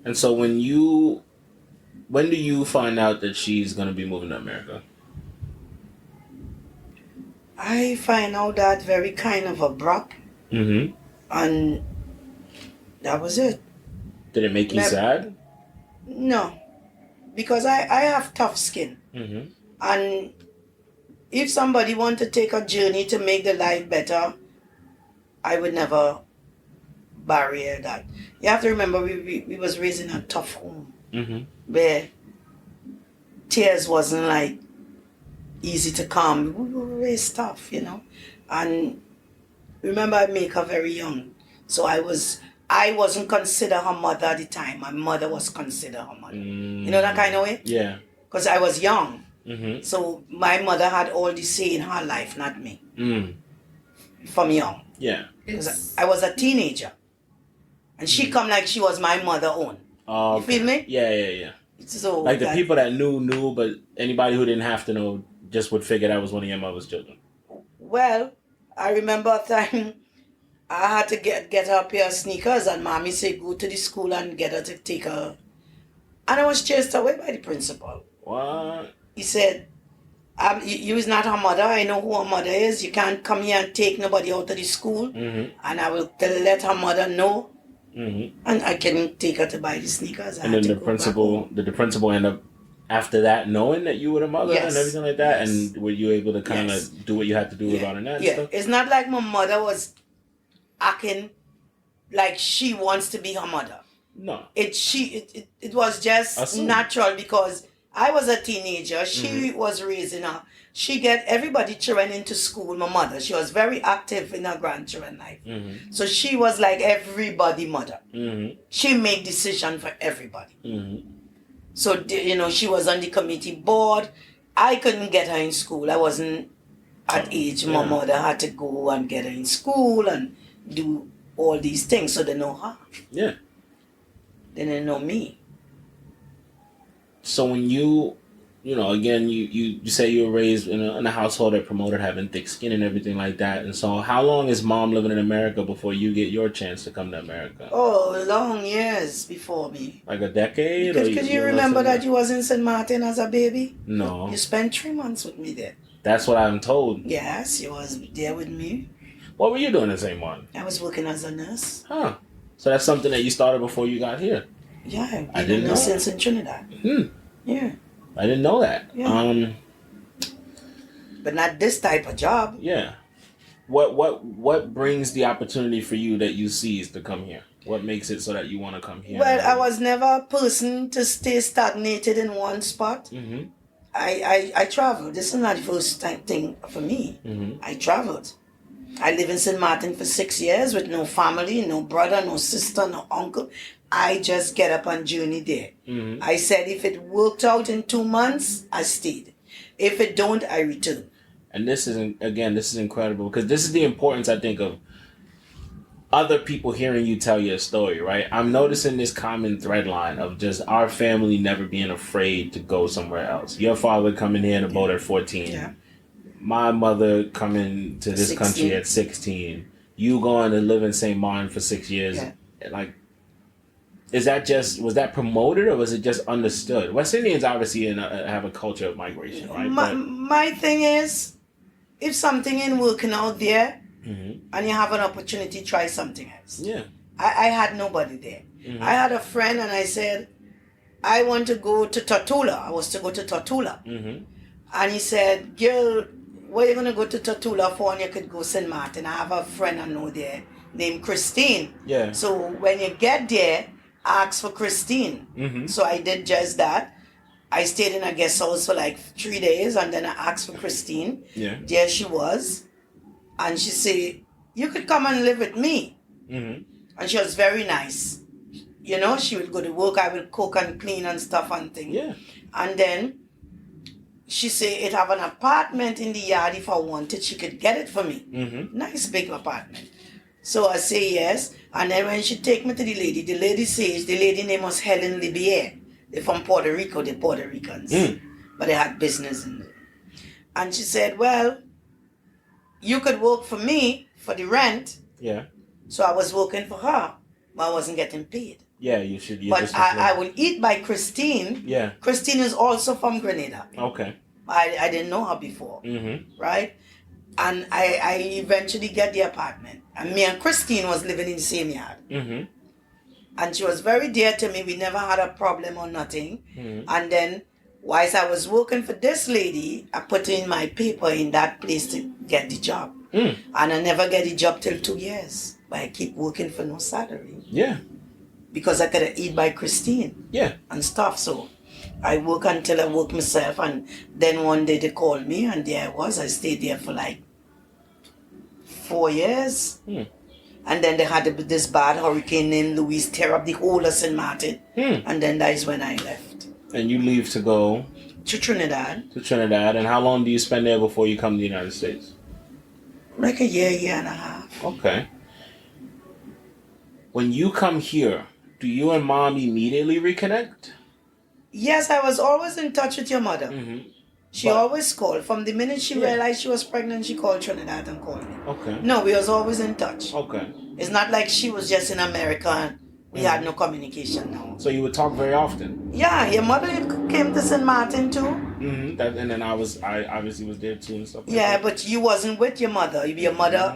And so when do you find out that she's going to be moving to America? I find out that very kind of abrupt. And that was it. Did it make you sad? No. Because I have tough skin. And if somebody want to take a journey to make their life better, I would never barrier that. You have to remember we was raised in a tough home where tears wasn't like easy to come. We were raised tough, And remember, I make her very young, so I wasn't considered her mother at the time. My mother was considered her mother. You know that kind of way? Yeah. Because I was young. So my mother had all the say in her life, not me. From young. Yeah. Because I was a teenager. And she come like she was my mother own. Oh, you feel me? Yeah. So like the people that knew, but anybody who didn't have to know just would figure that was one of your mother's children. Well, I remember a time I had to get her a pair of sneakers, and mommy said go to the school and get her to take her. And I was chased away by the principal. What? He said, you is not her mother. I know who her mother is. You can't come here and take nobody out of the school. And I will let her mother know. And I can take her to buy the sneakers. And then did the principal end up after that knowing that you were the mother and everything like that? And were you able to kind of do what you had to do about it? It's not like my mother was acting like she wants to be her mother. No. It was just Assume. natural because I was a teenager. She was raising her. She get everybody children into school. My mother, she was very active in her grandchildren life. So she was like everybody mother. She made decision for everybody. So she was on the committee board. I couldn't get her in school. I wasn't at age. My mother had to go and get her in school and do all these things. So they know her. Yeah. They didn't know me. So when you again, you say you were raised in a household that promoted having thick skin and everything like that. And so how long is mom living in America before you get your chance to come to America? Oh, long years before me. Like a decade? Could you remember that you was in St. Martin as a baby? No. You spent 3 months with me there. That's what I'm told. Yes, you was there with me. What were you doing in St. Martin? I was working as a nurse. Huh. So that's something that you started before you got here? Yeah, I didn't know. Since in Trinidad. Yeah. I didn't know that. Yeah. But not this type of job. Yeah. What brings the opportunity for you that you seize to come here? What makes it so that you want to come here? Well, I was never a person to stay stagnated in one spot. I traveled. This is not the first time thing for me. I traveled. I lived in St. Martin for 6 years with no family, no brother, no sister, no uncle. I just get up and journey there. I said if it worked out in 2 months, I stayed. If it don't, I return. And this is incredible because this is the importance, I think, of other people hearing you tell your story, right? I'm noticing this common thread line of just our family never being afraid to go somewhere else. Your father coming here in a boat at 14. Yeah. My mother coming to this 16. country at 16. You going to live in St. Martin for 6 years. Yeah. Like, was that promoted or was it just understood? West Indians obviously have a culture of migration, right? My thing is, if something ain't working out there and you have an opportunity, try something else. Yeah. I had nobody there. I had a friend and I said, I want to go to Tortola. I was to go to Tortola. And he said, girl, where you going to go to Tortola for? And you could go St. Martin. I have a friend I know there named Christine. Yeah. So when you get there, ask for Christine. So I did just that. I stayed in a guest house for like 3 days and then I asked for Christine. Yeah. There she was. And she said, you could come and live with me. And she was very nice. She would go to work. I would cook and clean and stuff and things. Yeah. And then she said it have an apartment in the yard. If I wanted, she could get it for me. Nice big apartment. So I say yes. And then when she take me to the lady says, the lady name was Helen Libier. They're from Puerto Rico, they're Puerto Ricans. But they had business in there. And she said, well, you could work for me for the rent. Yeah. So I was working for her, but I wasn't getting paid. Yeah, you should. But I will eat by Christine. Yeah. Christine is also from Grenada. Okay. I didn't know her before. Right? And I eventually get the apartment. And me and Christine was living in the same yard. And she was very dear to me. We never had a problem or nothing. And then, whilst I was working for this lady, I put in my paper in that place to get the job. And I never get the job till 2 years. But I keep working for no salary. Yeah. Because I could eat by Christine. Yeah. And stuff. So I work until I work myself. And then one day they called me and there I was. I stayed there for like 4 years. And then they had this bad hurricane named Louise tear up the whole of St. Martin. And then that is when I left. And you leave to go? To Trinidad. To Trinidad. And how long do you spend there before you come to the United States? Like a year and a half. Okay. When you come here, do you and mom immediately reconnect? Yes, I was always in touch with your mother. She always called. From the minute she realized she was pregnant, she called Trinidad and called me. Okay. No, we was always in touch. Okay. It's not like she was just in America and we had no communication now. So you would talk very often? Yeah, your mother came to St. Martin too. And then I obviously was there too and stuff like yeah, that. but you wasn't with your mother. Your mother,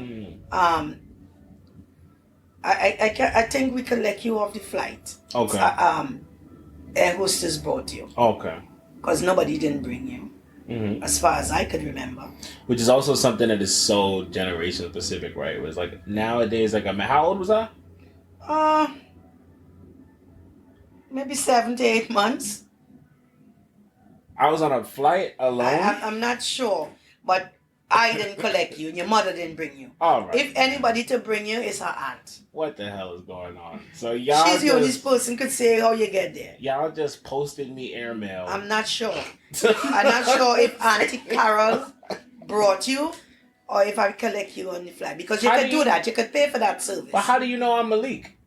I think we collect you off the flight. Okay. Air hostess brought you. Okay. Because nobody didn't bring you. As far as I could remember. Which is also something that is so generation specific, right? It was like nowadays, like how old was I? Maybe 7 to 8 months. I was on a flight alone. I'm not sure, but I didn't collect you, and your mother didn't bring you. All right. If anybody to bring you, it's her aunt. What the hell is going on? So y'all She's the only just, person could say how you get there. y'all just posted me airmail. I'm not sure. I'm not sure if Auntie Carol brought you or if I collect you on the flight. Because you How could do do that. You could pay for that service. But how do you know I'm Malik?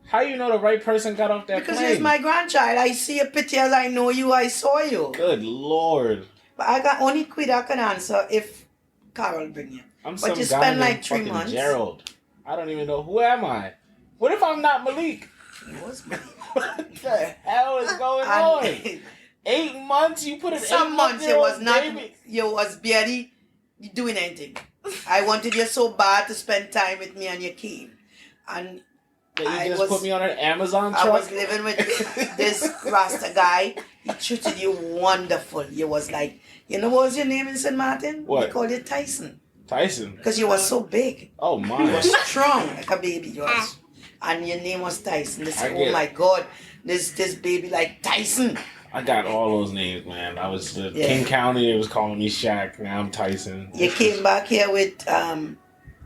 How you know the right person got off that Because plane? you're my grandchild. I see a picture as I know you, I saw you. Good Lord. But I got only quid I can answer if Carol bring you. I'm But some you guy spend named like 3 fucking months. Gerald. I don't even know. Who am I? What if I'm not Malik? It was me. What the hell is going on? 8 months? You put an Some months you 8-month-old was not, baby. you was barely doing anything. I wanted you so bad to spend time with me and you came. And That I you just was- put me on an Amazon truck? I was living with this Rasta guy. He treated you wonderful. You was like, you know what was your name in St. Martin? What? We called you Tyson. Tyson. Because you was so big. Oh You my. was strong like a baby. You was. And your name was Tyson. They said, I oh get- my God, this baby like Tyson. I got all those names, man. I was Yeah. King County. It was calling me Shaq. Now I'm Tyson. You came back here with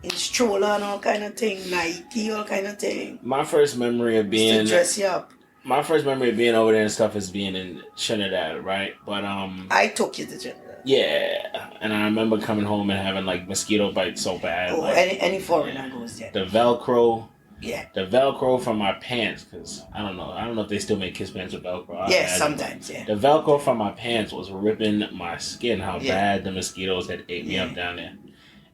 in stroller and all kind of thing, Nike, all kind of thing. My first memory of To being dress you up. over there and stuff is being in Trinidad, right? But I took you to Trinidad. yeah, and I remember coming home and having like mosquito bites so bad. Oh, like, any foreigner goes there. the Velcro from my pants, because I don't know if they still make kiss pants with Velcro. I Yes, imagine. sometimes, yeah. The Velcro from my pants was ripping my skin. How Yeah. bad the mosquitoes had ate me Yeah. up down there.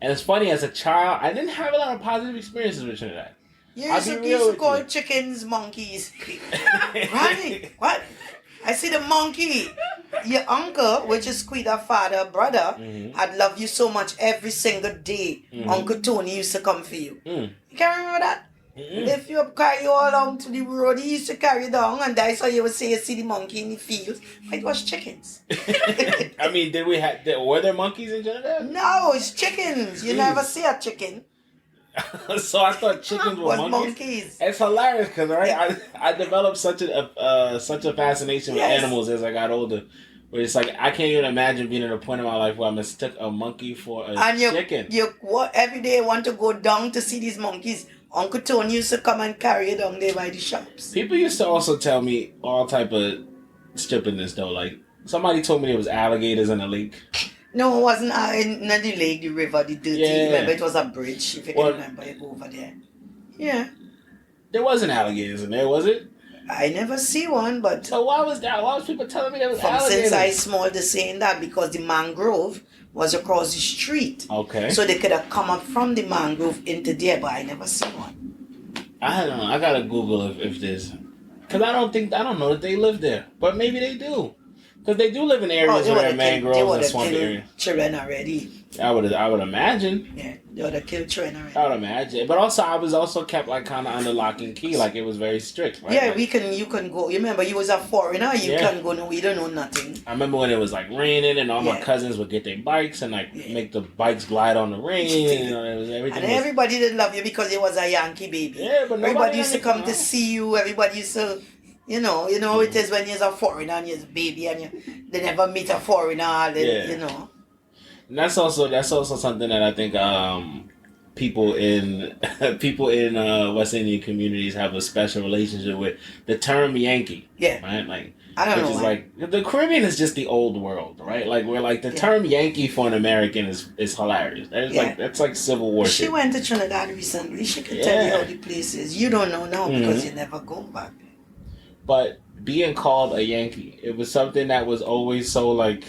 And it's funny, as a child, I didn't have a lot of positive experiences with Trinidad. You I'll used be to, real used to with call you. chickens monkeys. Ronnie, what? I see the monkey. Your uncle, which is Quita father, brother, Mhm. had loved you so much every single day. Mhm. Uncle Tony used to come for you. Mm. You can't remember that? Mm-mm. If you carry you all along to the road, he used to carry you down, and that's how you would say you see the monkey in the field. But it was chickens. I mean, were there monkeys in Trinidad? No, it's chickens. You Jeez. never see a chicken. So I thought chickens It were was monkeys. monkeys. It's hilarious because I developed such a fascination with Yes. animals as I got older. Where it's like I can't even imagine being at a point in my life where I mistook a monkey for a And chicken. every day you want to go down to see these monkeys. Uncle Tony used to come and carry you down there by the shops. People used to also tell me all type of stupidness though. Like somebody told me there was alligators in the lake. No, it wasn't in the lake, the river, the dirty. Yeah. Remember, it was a bridge. If you Well- can remember, you go over there. Yeah. There wasn't alligators in there, was it? I never see one, but So why was that? Why was people telling me there was from alligators? since I small, they're saying that because the mangrove was across the street. Okay. So they could have come up from the mangrove into there, but I never see one. I don't know. I gotta Google if there's, because I don't know that they live there, but maybe they do, because they do live in areas where there are mangroves and swamp areas. children already. I would imagine. Yeah, they would have killed children already. I would imagine, but also I was also kept like kind of under lock and key, like it was very strict. Right? Yeah, Like, you can go. You remember, you was a foreigner. You Yeah. can go. No, we don't know nothing. I remember when it was like raining, and all my Yeah. cousins would get their bikes and like Yeah. make the bikes glide on the rain. And, it was everything. And was- everybody did love you because you was a Yankee baby. Yeah, but nobody everybody used to come to understood. see you. Everybody used to, you know how it is when you're a foreigner and you're a baby and they never meet a foreigner. Yeah. You know. And that's also something that I think people in West Indian communities have a special relationship with, the term Yankee. Yeah. Right? Like, I don't which know. is why. like the Caribbean is just the old world, right? Like where like the Yeah. term Yankee for an American is hilarious. That's like Civil War She shit. went to Trinidad recently. She could tell you Yeah. how the place is. You don't know now because you never go back. But being called a Yankee, it was something that was always so like,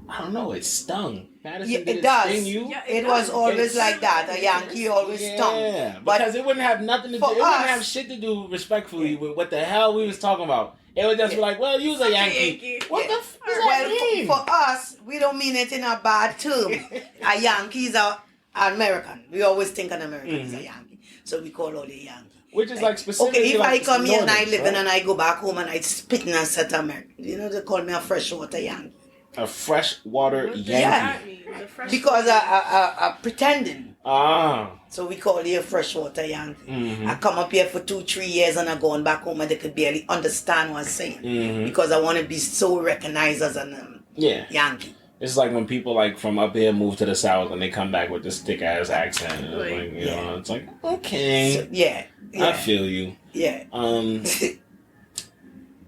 I don't know, it stung. Madison, Yeah, did it does. sting you? Yeah, It was always It's- like that. A Yankee always stung. Yeah, But because it wouldn't have nothing to do. for It wouldn't us- have shit to do, respectfully, with what the hell we was talking about. It would just be like, well, you was a Such a Yankee. Yankee. What Yeah. the f does that mean? For us, we don't mean it in a bad term. A Yankee is an American. We always think an American is a Yankee. So we call all the Yankee. Which is like specifically. Okay, if like I come here and I Northern, live in right? and I go back home and I spit in a set American, they call me a freshwater Yankee. A freshwater What does Yankee. that mean? The fresh Because water. I pretending. So we call you a freshwater Yankee. Mm-hmm. I come up here for 2-3 years and I'm going back home and they could barely understand what I'm saying. Mm-hmm. Because I want to be so recognized as a Yankee. It's like when people like from up here move to the South and they come back with this thick ass accent. And it's like, you know, it's like, okay. So, yeah. I feel you. Yeah.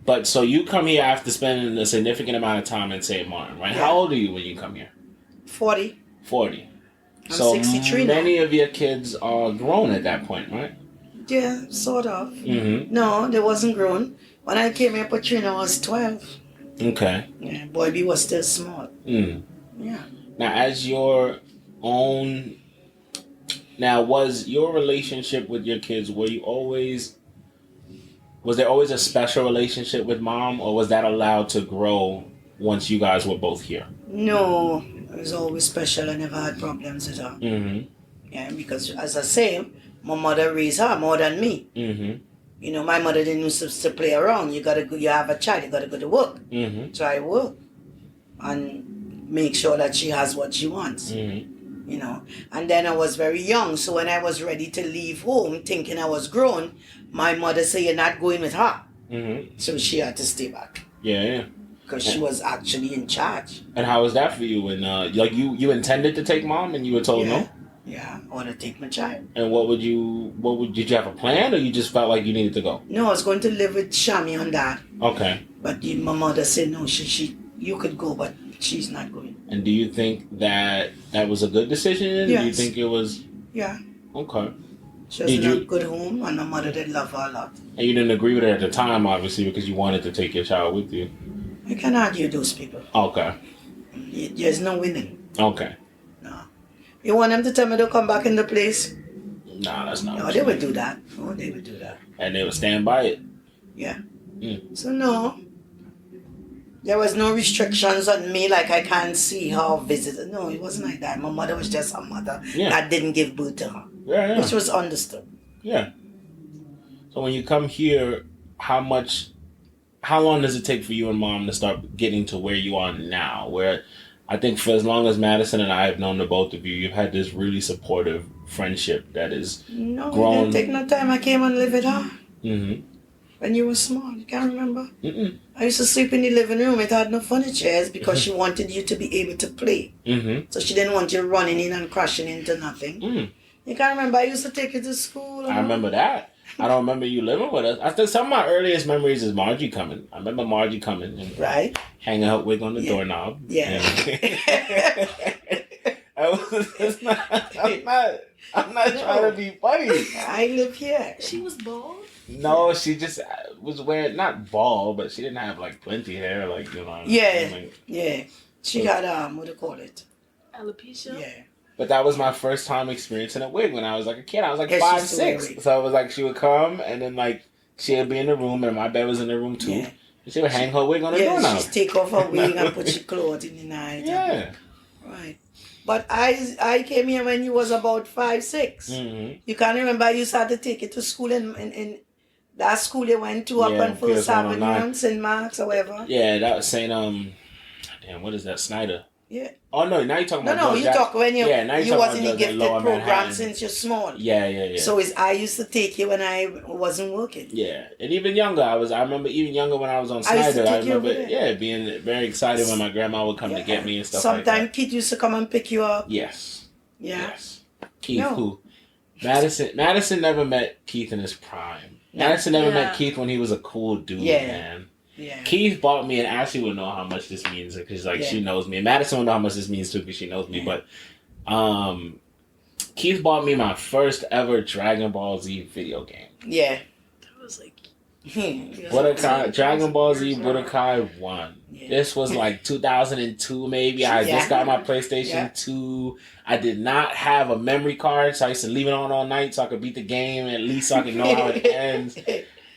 But so you come here after spending a significant amount of time in St. Martin, right? Yeah. How old are you when you come here? 40. 40. I'm so 63 now. many of your kids are grown at that point, right? Yeah, sort of. Mm-hmm. No, they wasn't grown. When I came here, Patrina was 12. Okay. Yeah, Boy B was still small. Mm. Yeah. Now, as your own... Now, was your relationship with your kids, was there always a special relationship with mom, or was that allowed to grow once you guys were both here? No, it was always special. I never had problems with her. Mm-hmm. Yeah, because as I say, my mother raised her more than me. Mm-hmm. You know, my mother didn't used to play around. You have a child, you gotta go to work. Mm-hmm. Try work. And make sure that she has what she wants. Mm-hmm. You know. And then I was very young, so when I was ready to leave home, thinking I was grown, my mother said, "You're not going with her." Mm-hmm. So she had to stay back. Yeah. Because she was actually in charge. And how was that for you? When like you intended to take mom and you were told no? Yeah, I want to take my child. And did you have a plan, or you just felt like you needed to go? No, I was going to live with Shami and Dad. Okay. But my mother said no, you could go, but she's not going. And do you think that was a good decision? Yes. Do you think it was? Yeah. Okay. She was in a good home, and my mother did love her a lot. And you didn't agree with it at the time, obviously, because you wanted to take your child with you. I can't argue those people. Okay. There's no winning. Okay. No. You want them to tell me to come back in the place? Nah, that's not. No, they would do that. Oh, they would do that. And they would stand by it. Yeah. Mm. So no. There was no restrictions on me, like I can't see her visit. No, it wasn't like that. My mother was just a mother that didn't give birth to her. Yeah. Which was understood. Yeah. So when you come here, how long does it take for you and mom to start getting to where you are now? Where I think for as long as Madysson and I have known the both of you, you've had this really supportive friendship that is grown. No, it didn't take no time. I came and lived with her. Mm-hmm. When you were small, you can't remember? Mm-mm. I used to sleep in the living room. It had no furniture because she wanted you to be able to play. Mm-hmm. So she didn't want you running in and crashing into nothing. Mm. You can't remember? I used to take you to school. I remember that. I don't remember you living with us. I think some of my earliest memories is Margie coming. I remember Margie coming and hanging her wig on the doorknob. Yeah. I'm not trying to be funny. I live here. She was bald? No, she just was wearing, not bald, but she didn't have like plenty hair, like, you know. Yeah. She got, what do you call it? Alopecia? Yeah. But that was my first time experiencing a wig when I was like a kid. I was like Yeah, 5, she's still 6. So it was like she would come and then like she'd be in the room and my bed was in the room too. Yeah. And she would hang her wig on the doorknob. She'd take off her wig and put your clothes in the night. Yeah. Right. But I came here when you was about 5, 6. Mm-hmm. You can't remember I used to have to take you to school in that school you went to up on First Avenue and St. Mark's or whatever. Yeah, that was St. What is that? Snyder. Yeah. Oh no, now you talking about No, you talk when you was in the gifted program Manhattan. since you're small. Yeah. So I used to take you when I wasn't working. Yeah, and even younger, I remember even younger when I was on Snyder. I remember, being very excited when my grandma would come to get me and stuff like that. Sometimes Keith used to come and pick you up. Yes. Yeah. Yes. Keith, who? Madysson never met Keith in his prime. Madysson never met Keith when he was a cool dude, man. Yeah. Keith bought me, and Ashley would know how much this means because, she knows me. And Madysson would know how much this means too because she knows me. But Keith bought me my first ever Dragon Ball Z video game. Yeah. That was like Budokai, Dragon Ball Z Budokai 1. Yeah. This was like 2002 maybe. I just got my PlayStation 2. I did not have a memory card, so I used to leave it on all night so I could beat the game, at least so I could know how it ends.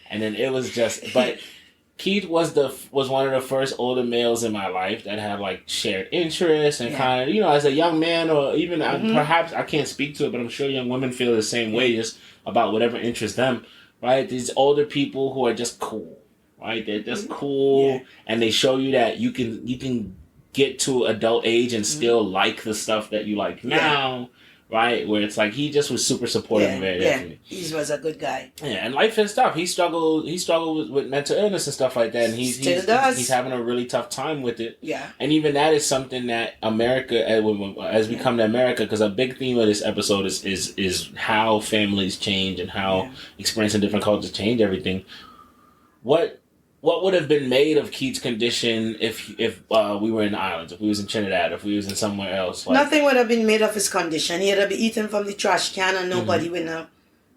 And then it was just... But Keith was one of the first older males in my life that had like shared interests and kind of, as a young man, or even perhaps I can't speak to it, but I'm sure young women feel the same way just about whatever interests them, right? These older people who are just cool, right? They're just cool, and they show you that you can get to adult age and still like the stuff that you like now, right? Where it's like he just was super supportive of everything. He was a good guy. Yeah, and life and stuff. He struggled with mental illness and stuff like that, and he's having a really tough time with it. Yeah, and even that is something that America, as we come to America, because a big theme of this episode is how families change and how experiencing different cultures change everything. What would have been made of Keith's condition if we were in the islands, if we was in Trinidad, if we was in somewhere else? Like, nothing would have been made of his condition. He'd have been eaten from the trash can and nobody would know.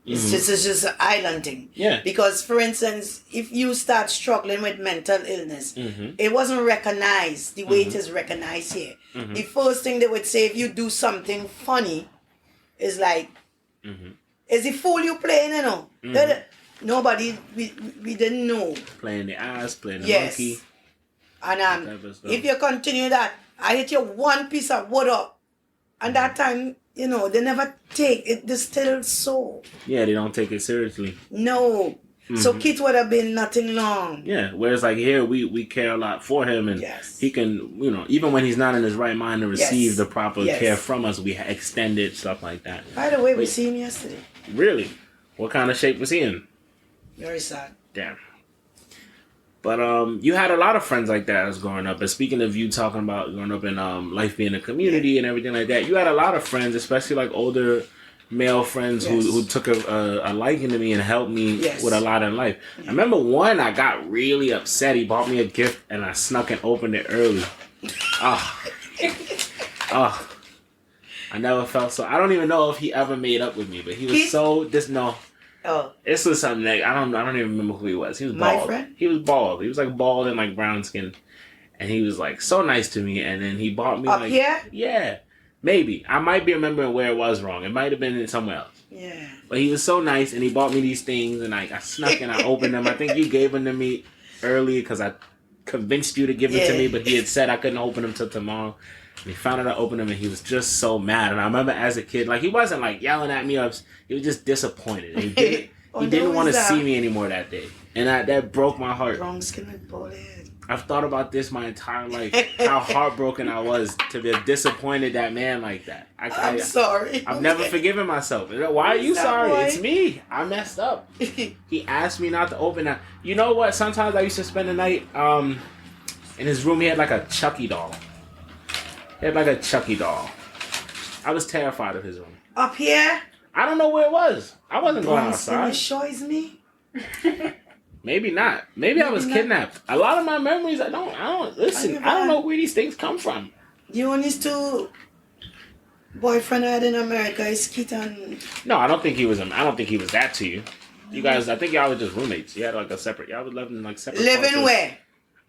It's just an island thing. Yeah. Because, for instance, if you start struggling with mental illness, it wasn't recognized the way it is recognized here. The first thing they would say if you do something funny is like, is the fool you playing, you know? Nobody, we didn't know. Playing the ass, playing the monkey. And if you continue that, I hit you one piece of wood up. And that time, you know, they never take it. They still so. Yeah, they don't take it seriously. No. So Keith would have been nothing long. Yeah, whereas like here, we care a lot for him. And he can, you know, even when he's not in his right mind to receive the proper care from us, we extend it, stuff like that. By the way, we see him yesterday. Really? What kind of shape was he in? Very sad. Damn. But you had a lot of friends like that as growing up. And speaking of you talking about growing up in life being a community and everything like that, you had a lot of friends, especially like older male friends who took a liking to me and helped me with a lot in life. I remember one, I got really upset. He bought me a gift and I snuck and opened it early. I never felt so. I don't even know if he ever made up with me, but he was this was something that I don't even remember who he was. He was bald. My friend? He was bald. He was like bald and like brown skin. And he was like so nice to me. And then he bought me up like here? Yeah. Maybe. I might be remembering where it was wrong. It might have been somewhere else. Yeah. But he was so nice and he bought me these things and I snuck and I opened them. I think you gave them to me early because I convinced you to give them to me, but he had said I couldn't open them till tomorrow. And he found out I opened them and he was just so mad. And I remember as a kid, like he wasn't like yelling at me. He was just disappointed. And he didn't want to see me anymore that day. And that broke my heart. Wrong skin with bald head. I've thought about this my entire life. How heartbroken I was to be disappointed that man like that. I'm sorry. I've never forgiven myself. Why are you sorry? Boy? It's me. I messed up. He asked me not to open that. You know what? Sometimes I used to spend the night in his room. He had like a Chucky doll. I was terrified of his room. Up here? I don't know where it was. I wasn't going outside. It shows me. Maybe not. Maybe I was kidnapped. A lot of my memories, I don't listen. I don't know where these things come from. You and his two boyfriend I had in America is Keaton. No, I don't think he was that to you. You guys, I think y'all were just roommates. You had like a separate. Y'all was living like separate. Living where?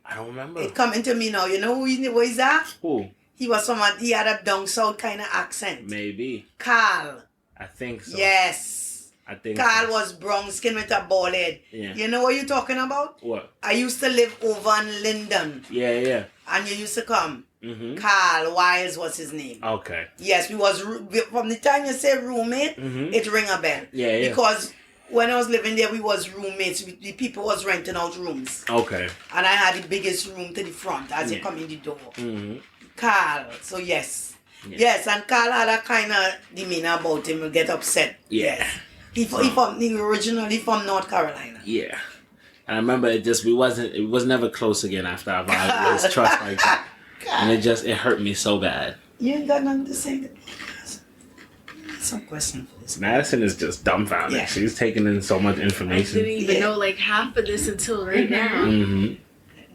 I don't remember. It coming to me now. You know who is that? Who? He had a down south kind of accent. Maybe. Carl. I think so. Yes. I think Carl was brown skin with a bald head. Yeah. You know what you're talking about? What? I used to live over in Linden. Yeah. And you used to come. Mm-hmm. Carl Wiles was his name. Okay. Yes, from the time you say roommate, it ring a bell. Yeah. Because when I was living there, we was roommates. The people was renting out rooms. Okay. And I had the biggest room to the front as you come in the door. Mm-hmm. Carl. So yes. Yes, and Carl had a kind of demeanor about him. He'll get upset. Yeah. Yes. He originally from North Carolina. Yeah. And I remember it was never close again after I violated his trust like that. And it hurt me so bad. You ain't got nothing to say. Some question for this. Madysson is just dumbfounded. Yeah. She's taking in so much information. I didn't even know like half of this until right now. Mm-hmm.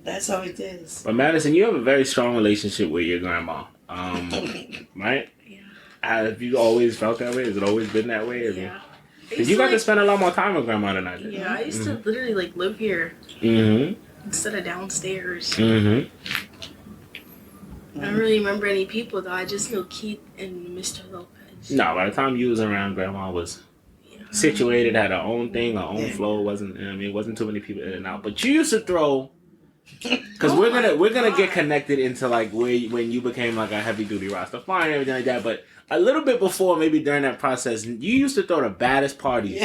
That's how it is. But Madysson, you have a very strong relationship with your grandma. Right? Yeah. Have you always felt that way? Has it always been that way? Yeah. Because you got to spend a lot more time with grandma than I did. Yeah, I used to literally like live here instead of downstairs. Mm-hmm. I don't really remember any people though. I just know Keith and Mr. Lopez. No, by the time you was around, grandma was situated, had her own thing, her own flow. It wasn't too many people in and out. But you used to throw. Because we're gonna get connected into like when you became like a heavy duty Rastafarian and everything like that. But a little bit before, maybe during that process, you used to throw the baddest parties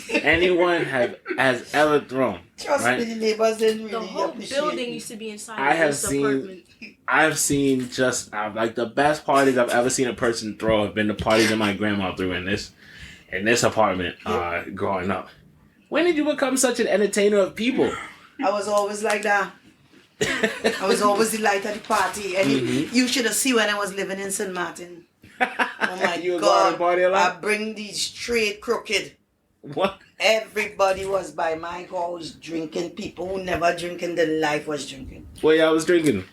anyone has ever thrown. Trust right? me, the neighbors didn't really The whole appreciate building me. used to be inside I of have this seen- apartment. I've seen just like the best parties I've ever seen a person throw have been the parties that my grandma threw in this apartment growing up. When did you become such an entertainer of people? I was always like that. I was always the light of the party. And you should have seen when I was living in St. Martin. Oh my You would go out and God. party a lot? I bring the straight crooked. What? Everybody was by my house drinking. People who never drink in their life was drinking. What y'all was drinking?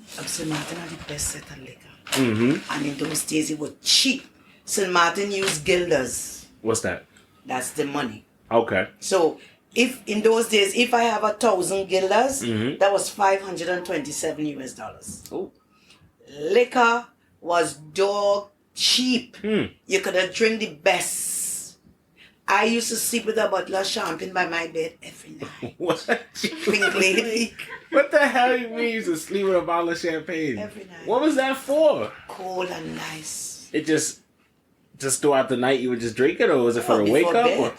St. Martin had the best set of liquor. Mm-hmm. And in those days it was cheap. St. Martin used guilders. What's that? That's the money. Okay. So if in those days, if I have 1,000 guilders, Mhm. that was $527 US. Oh. Liquor was dog cheap. Hmm. You could have drink the best. I used to sleep with a bottle of champagne by my bed every night. What? Pink lady. What the hell you mean you used to sleep with a bottle of champagne? Every night. What was that for? Cold and nice. It just throughout the night you would just drink it, or was it for Oh, the wake before up? bed. Or?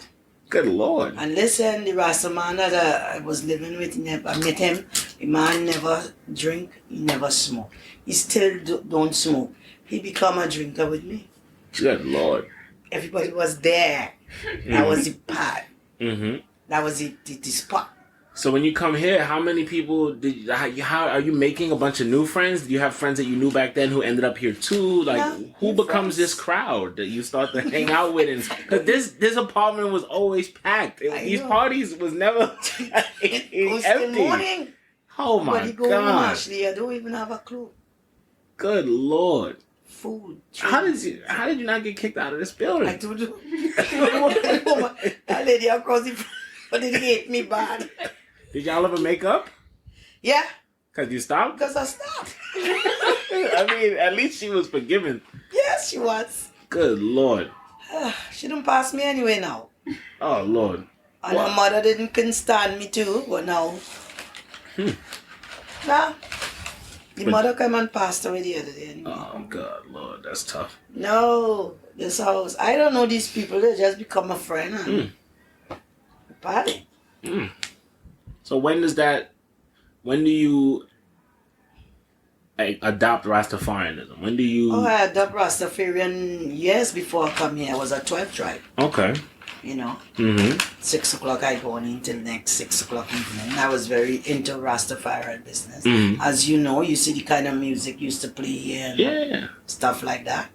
Good Lord. And listen, the Rasta man that I was living with, I met him. The man never drink, he never smoke. He still don't smoke. He become a drinker with me. Good Lord. Everybody was there. That was the part. Mm-hmm. That was the spot. So when you come here, how many people how are you making a bunch of new friends? Do you have friends that you knew back then who ended up here too? Like, Yeah, who new becomes friends. this crowd that you start to hang out with? Because this apartment was always packed. These know. parties was never It was still empty. morning. Oh my But he going on, God. actually, I don't even have a clue. Good Lord. Food. How drinks. did you not get kicked out of this I building? told you. That lady across the front did hate me bad. Did y'all ever make up? Yeah, Because you stopped? because I stopped. I mean, at least she was forgiven. Yes, she was. Good Lord. She didn't pass me anyway now. Oh Lord. And Wow. her mother couldn't stand me too, but now. Nah. The But- mother came and passed away the other day anyway. Oh God, Lord, that's tough. No, this house. I don't know these people. They just become a friend. And party. So when do you adopt Rastafarianism? When do you? Oh, I adopted Rastafarian years before I come here. I was a 12 tribe. Okay. You know, Mm-hmm. 6 o'clock I go on until next 6 o'clock evening. I was very into Rastafarian business. Mhm. As you know, you see the kind of music used to play here and Yeah. stuff like that.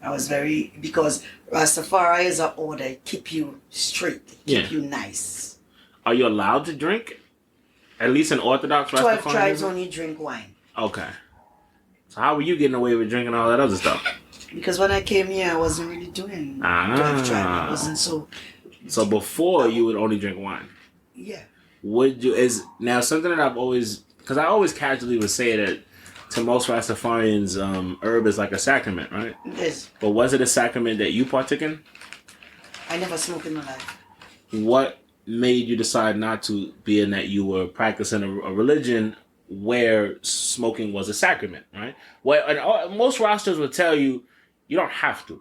I was very, because Rastafari is an order, it keep you straight, it keep Yeah. you nice. Are you allowed to drink? At least in Orthodox 12 tribes Rastafarianism. only drink wine. Okay. So how were you getting away with drinking all that other stuff? Because when I came here, I wasn't really doing 12 tribe. I wasn't so, So before you would only drink wine. yeah. Would you is now something that I've always because I always casually would say that to most Rastafarians, herb is like a sacrament, right? Yes. But was it a sacrament that you partook in? I never smoked in my life. What made you decide not to, being that you were practicing a religion where smoking was a sacrament, right? Well, and most rosters would tell you you don't have to.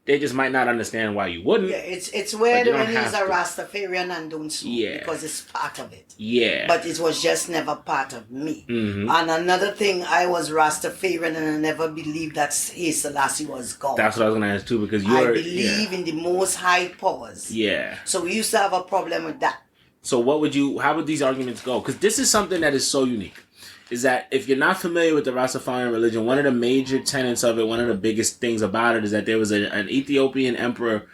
They just might not understand why you wouldn't. Yeah, it's weird But you when don't he's a have to. Rastafarian and don't smoke Yeah. because it's part of it. Yeah. But it was just never part of me. Mhm. And another thing, I was Rastafarian and I never believed that Selassie was God. That's what I was gonna ask too, because I you're believe in the most high powers. Yeah. So we used to have a problem with that. So how would these arguments go? Because this is something that is so unique. Is that if you're not familiar with the Rastafarian religion, one of the major tenets of it, one of the biggest things about it is that there was an Ethiopian emperor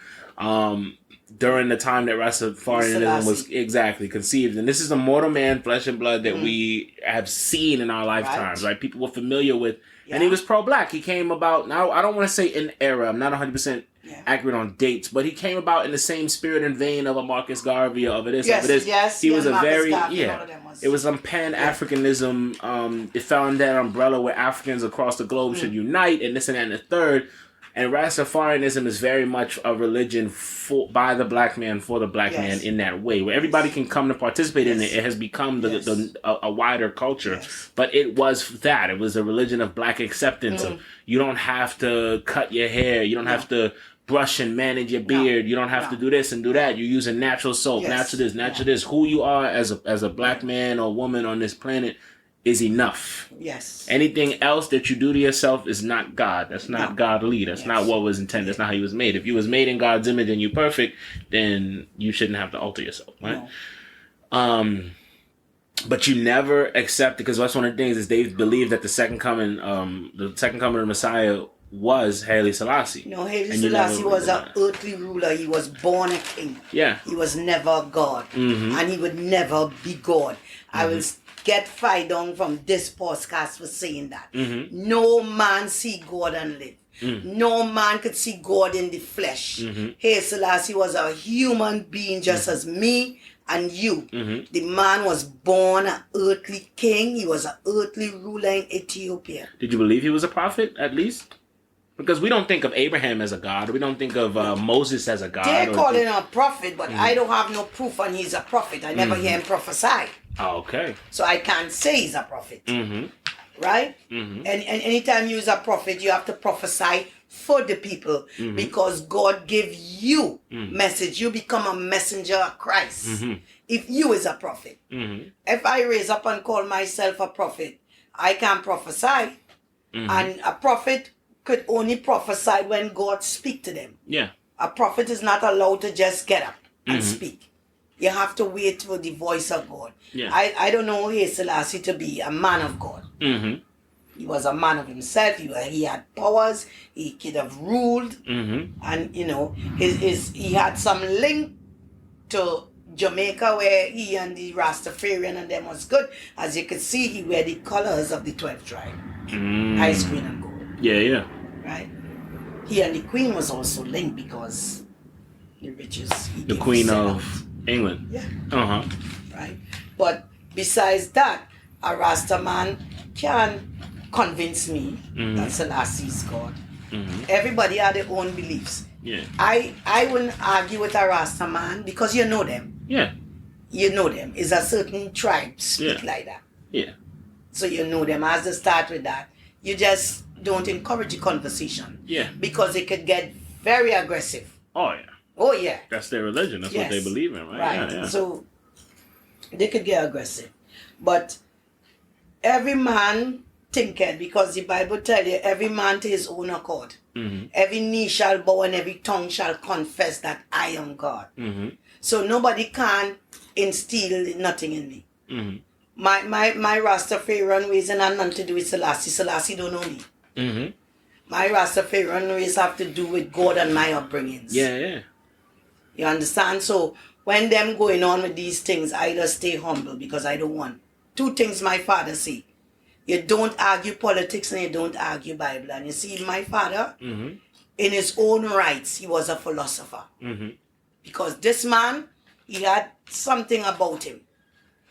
during the time that Rastafarianism was conceived. And this is a mortal man, flesh and blood, that we have seen in our lifetimes, right? People were familiar with. Yeah. And he was pro-black. He came about, now I don't want to say in era, I'm not 100% accurate on dates, but he came about in the same spirit and vein of a Marcus Garvey, of it is, Yes, of it is. yes, He yeah, was a Marcus very, Garvey, all of them was- it was some Pan-Africanism. It fell under that umbrella where Africans across the globe should unite and this and that and the third. And Rastafarianism is very much a religion by the black man, for the black man in that way, where everybody can come to participate in it. It has become a wider culture. Yes. But it was that. It was a religion of black acceptance. Of, you don't have to cut your hair. You don't have to brush and manage your beard. You don't have to do this and do that. You're using natural soap, natural this, natural this. Who you are as a black man or woman on this planet is enough. Yes. Anything else that you do to yourself is not God. That's not godly. That's not what was intended. That's not how you was made. If you was made in God's image and you perfect, then you shouldn't have to alter yourself, right? No. But you never accept, because that's one of the things is they believe that the second coming of the Messiah was Haile Selassie. No, Haile Selassie was an earthly ruler. He was born a king. Yeah. He was never God. And he would never be God. I will get fired down from this podcast for saying that. No man see God and live. No man could see God in the flesh. Haile Selassie was a human being just as me and you. The man was born an earthly king. He was an earthly ruler in Ethiopia. Did you believe he was a prophet, at least? Because we don't think of Abraham as a god. We don't think of Moses as a god. They call him a prophet, but I don't have no proof on he's a prophet. I never hear him prophesy. Oh, okay. So I can't say he's a prophet. Right? And anytime you is a prophet, you have to prophesy for the people because God gave you message. You become a messenger of Christ. If you is a prophet. If I raise up and call myself a prophet, I can prophesy. And a prophet could only prophesy when God speak to them. Yeah. A prophet is not allowed to just get up and speak. You have to wait for the voice of God. Yeah. I don't know Haile Selassie to be a man of God. He was a man of himself. He had powers. He could have ruled. And, you know, he had some link to Jamaica where he and the Rastafarian and them was good. As you can see, he wear the colors of the 12th tribe. Ice green and gold. Yeah. Right? He and the Queen was also linked because the riches. The Queen of England. Yeah. Right? But besides that, a Rasta man can convince me that Selassie is God. Everybody had their own beliefs. Yeah. I wouldn't argue with a Rasta man because you know them. Yeah. You know them. It's a certain tribe speak like that. Yeah. So you know them. As to start with that, you just don't encourage the conversation. Yeah. Because it could get very aggressive. Oh, yeah. Oh, yeah. That's their religion. That's what they believe in, right? Right. Yeah. So they could get aggressive. But every man thinketh, because the Bible tells you, every man to his own accord. Every knee shall bow and every tongue shall confess that I am God. So nobody can instill nothing in me. My Rastafarian ways and nothing to do with Selassie. Selassie don't know me. My Rastafarian ways have to do with God and my upbringings. Yeah. You understand? So when them going on with these things, I just stay humble because I don't want. Two things my father say. You don't argue politics and you don't argue Bible. And you see, my father, in his own rights, he was a philosopher. Because this man, he had something about him.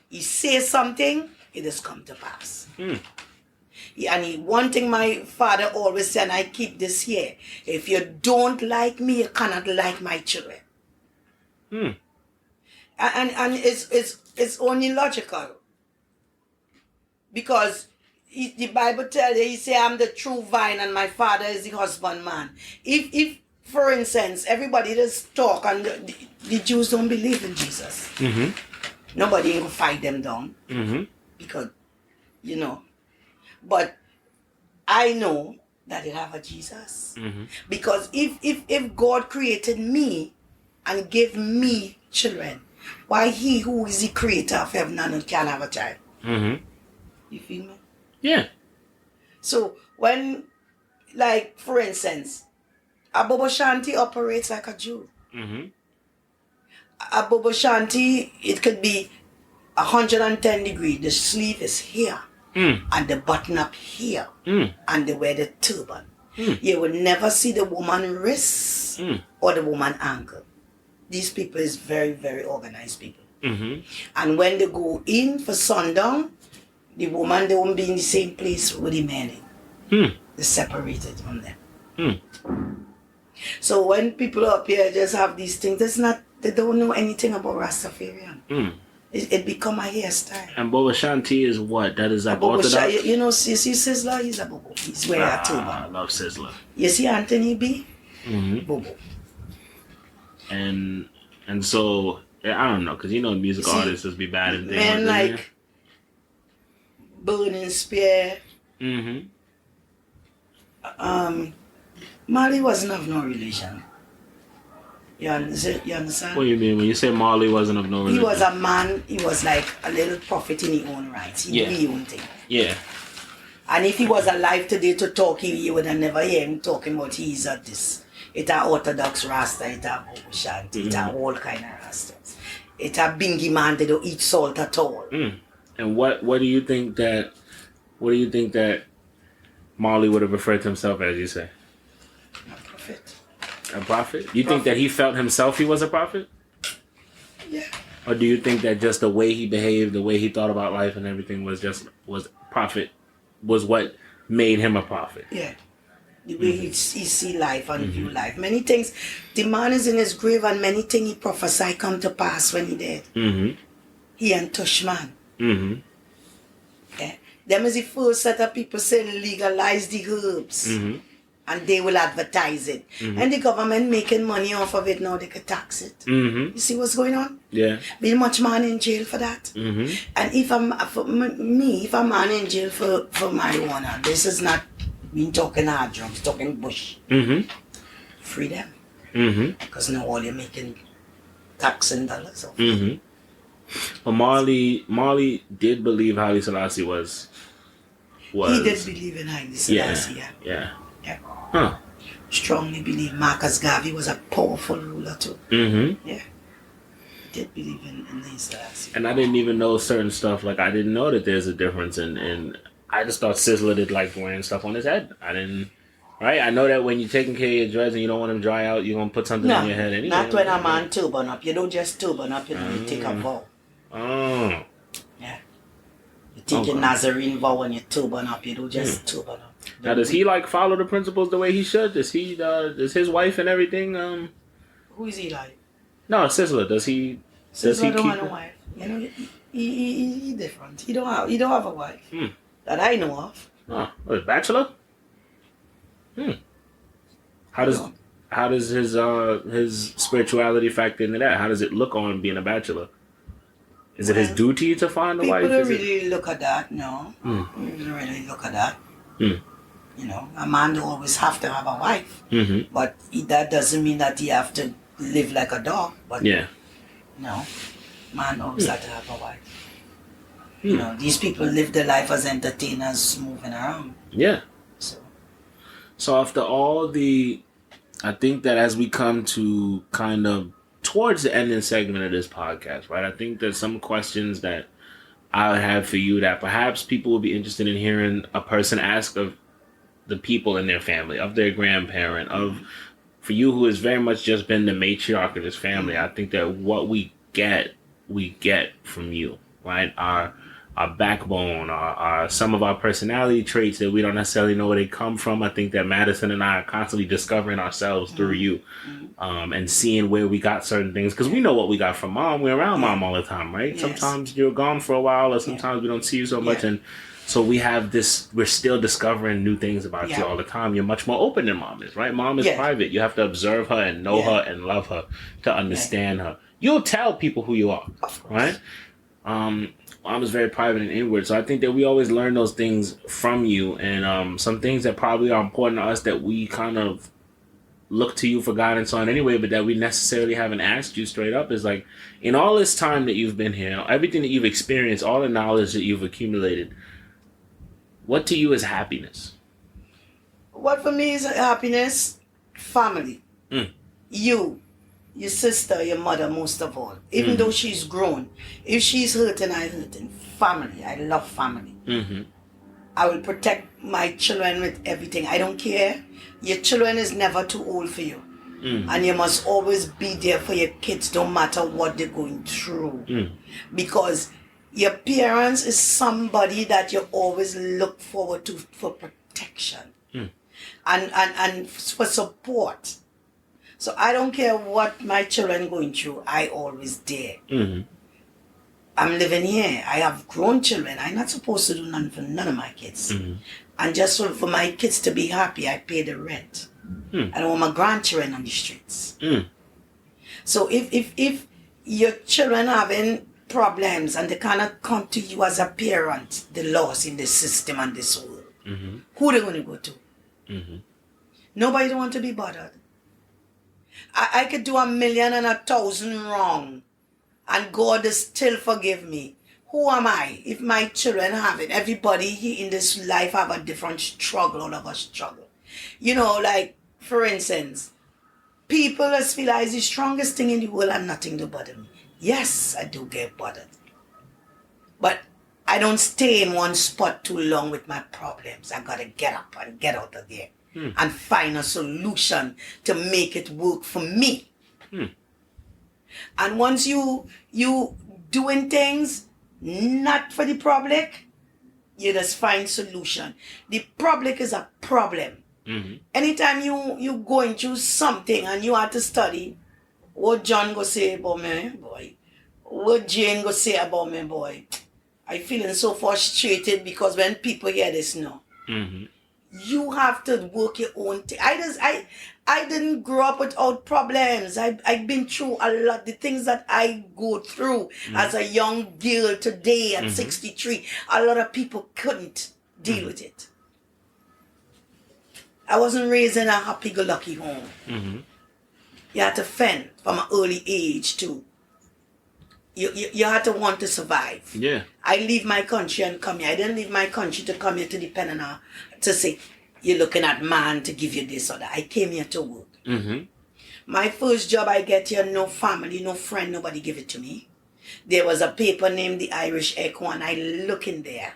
He says something, it has come to pass. And one thing my father always said, and I keep this here, if you don't like me, you cannot like my children. And it's only logical. Because the Bible tells you, he say, I'm the true vine and my father is the husbandman. If for instance, everybody just talk and the Jews don't believe in Jesus. Nobody ain't gonna fight them down. Because, you know. But I know that they have a Jesus. Because if God created me and gave me children, why he who is the creator of heaven and earth can't have a child? You feel me? Yeah. So when, like, for instance, a Bobo Shanti operates like a Jew. A Bobo Shanti, it could be 110 degrees. The sleeve is here. And the button up here. And they wear the turban. You will never see the woman wrist or the woman ankle. These people is very, very organized people. And when they go in for sundown, the woman, they won't be in the same place with the men in. They're separated from them. So when people up here just have these things, they don't know anything about Rastafarian. It become a hairstyle. And Bobo Shanti is what? That is like Bobo Orthodox? You know, see Sizzler, he's a Bobo. He's wearing a turban. I love Sizzler. You see Anthony B? Boo-boo. And so I don't know, because musical artists just be bad and things Men like like Burning Spear. Mm-hmm. Marley wasn't of no religion. You understand? What do you mean when you say Marley wasn't of no religion? He was a man. He was like a little prophet in his own right. He do his own thing. Yeah. And if he was alive today to talk, you would have never hear him talking about he's a this. It's a Orthodox Rasta, it's a Shanti, it's a all kind of Rastas. It's a bingy man, they don't eat salt at all. And what do you think that Marley would have referred to himself as, you say? A prophet. A prophet? You think that he felt himself he was a prophet? Yeah. Or do you think that just the way he behaved, the way he thought about life and everything was prophet, was what made him a prophet? Yeah. The way he see life and view life. Many things, the man is in his grave and many things he prophesied come to pass when he dead. He and Tush man. Yeah. Them is the first set of people saying legalize the herbs. And they will advertise it. And the government making money off of it now, they can tax it. You see what's going on? Yeah. Be much man in jail for that. And if a man in jail for marijuana, this is not we talking hard drugs, talking bush. Free them. Because now all you're making taxing dollars off. But Marley did believe Haile Selassie was. He did believe in Haile Selassie, Yeah. Huh. Strongly believe Marcus Garvey was a powerful ruler too. Yeah. Did believe in Haile Selassie. And I didn't even know certain stuff. Like, I didn't know that there's a difference in I just thought Sizzler did like wearing stuff on his head. I didn't. Right? I know that when you're taking care of your dreads and you don't want them dry out, you're going to put something on your head anyway. Not when a man turban up. You don't just turban up, you take a vow. Oh. Yeah. You take your Nazarene vow when you turban up, you don't just turban up. Now, does he like follow the principles the way he should? Does his wife and everything? Who is he like? No, Sizzler. Does he? Sizzler don't have a wife. You know, he different. He don't have a wife that I know of. Oh, a bachelor. How does his spirituality factor into that? How does it look on being a bachelor? Is it his duty to find a wife? People don't really look at that. No, people don't really look at that. You know, a man don't always have to have a wife, but that doesn't mean that he have to live like a dog. But no, man always have to have a wife. You know, these people live their life as entertainers, moving around. Yeah. So after all I think that as we come to kind of towards the ending segment of this podcast, right? I think there's some questions that I would have for you that perhaps people will be interested in hearing a person ask of the people in their family, of their grandparent, for you who has very much just been the matriarch of this family. I think that what we get from you, right? Our backbone, our some of our personality traits that we don't necessarily know where they come from. I think that Madysson and I are constantly discovering ourselves through you, and seeing where we got certain things, because we know what we got from mom. We're around mom all the time, right? Yes. Sometimes you're gone for a while, or sometimes we don't see you so much, and so we have this. We're still discovering new things about you all the time. You're much more open than mom is, right? Mom is private. You have to observe her and know her and love her to understand her. You'll tell people who you are, right? Mom is very private and inward, so I think that we always learn those things from you, and some things that probably are important to us that we kind of look to you for guidance on anyway, but that we necessarily haven't asked you straight up is like, in all this time that you've been here, everything that you've experienced, all the knowledge that you've accumulated, what to you is happiness? What for me is happiness? Family. You. Your sister, your mother, most of all. Even though she's grown. If she's hurting, I'm hurting. Family. I love family. I will protect my children with everything. I don't care. Your children is never too old for you. And you must always be there for your kids, no matter what they're going through. Because your parents is somebody that you always look forward to for protection. And for support. So I don't care what my children going through, I always there. I'm living here. I have grown children. I'm not supposed to do nothing for none of my kids. And just for my kids to be happy, I pay the rent. I don't want my grandchildren on the streets. So if your children having problems and they cannot come to you as a parent, the loss in the system and this world, who they going to go to? Nobody don't want to be bothered. I could do 1,000,000 wrong and God will still forgive me. Who am I if my children have it? Everybody in this life have a different struggle, all of us struggle. You know, like, for instance, people just feel like it's the strongest thing in the world and nothing to bother me. Yes, I do get bothered. But I don't stay in one spot too long with my problems. I gotta get up and get out of there and find a solution to make it work for me. And once you doing things not for the public, you just find solution. The public is a problem. Anytime you going through something and you have to study, what John go say about me, boy? What Jane go say about me, boy? I feeling so frustrated because when people hear this now, you have to work your own thing. I didn't grow up without problems. I've been through a lot. The things that I go through as a young girl today at 63, a lot of people couldn't deal with it. I wasn't raised in a happy-go-lucky home. You had to fend from an early age too. You had to want to survive. Yeah. I leave my country and come here. I didn't leave my country to come here to depend on her, to say, you're looking at man to give you this or that. I came here to work. My first job I get here, no family, no friend, nobody give it to me. There was a paper named the Irish Echo and I look in there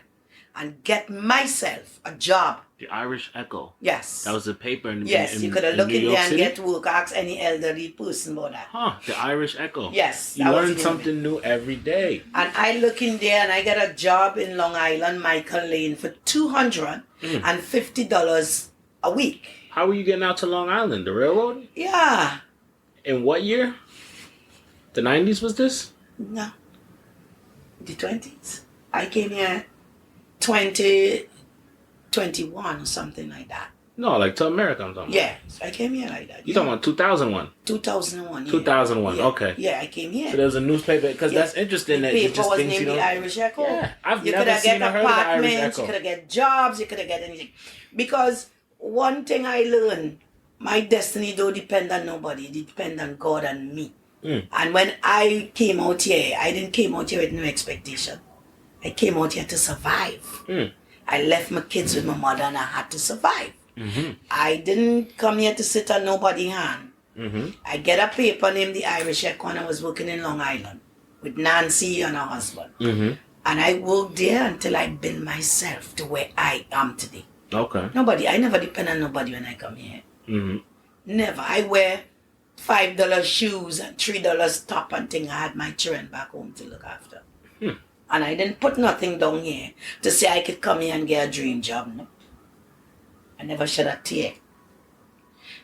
and get myself a job. The Irish Echo. Yes. That was a paper in Yes, in, you could have in looked New in York there and City? get work. Ask any elderly person about that. Huh, the Irish Echo. Yes. You that was learn the name of it. something new every day. And I look in there and I get a job in Long Island, Michael Lane, for $250 a week. How were you getting out to Long Island? The railroad? Yeah. In what year? The 90s was this? No. The 20s. I came here 2021 or something like that. No, like to America I'm talking about. Yeah. So I came here like that. You talking about 2001? 2001. Yeah. 2001, Yeah. okay. Yeah, I came here. So there was a newspaper, because that's interesting The that you paper just was things named you the don't... Irish Echo. Yeah, I've You never could have seen get or heard of the Irish apartments, you Echo. could have get jobs, you could have get anything. Because one thing I learned, my destiny don't depend on nobody. It depends on God and me. And when I came out here, I didn't came out here with no expectation. I came out here to survive. I left my kids with my mother and I had to survive. I didn't come here to sit on nobody's hand. I get a paper named the Irish Echo and I was working in Long Island with Nancy and her husband. And I worked there until I built myself to where I am today. Okay. I never depend on nobody when I come here. Never. I wear $5 shoes and $3 top and thing. I had my children back home to look after. And I didn't put nothing down here to say I could come here and get a dream job. No. I never shed a tear.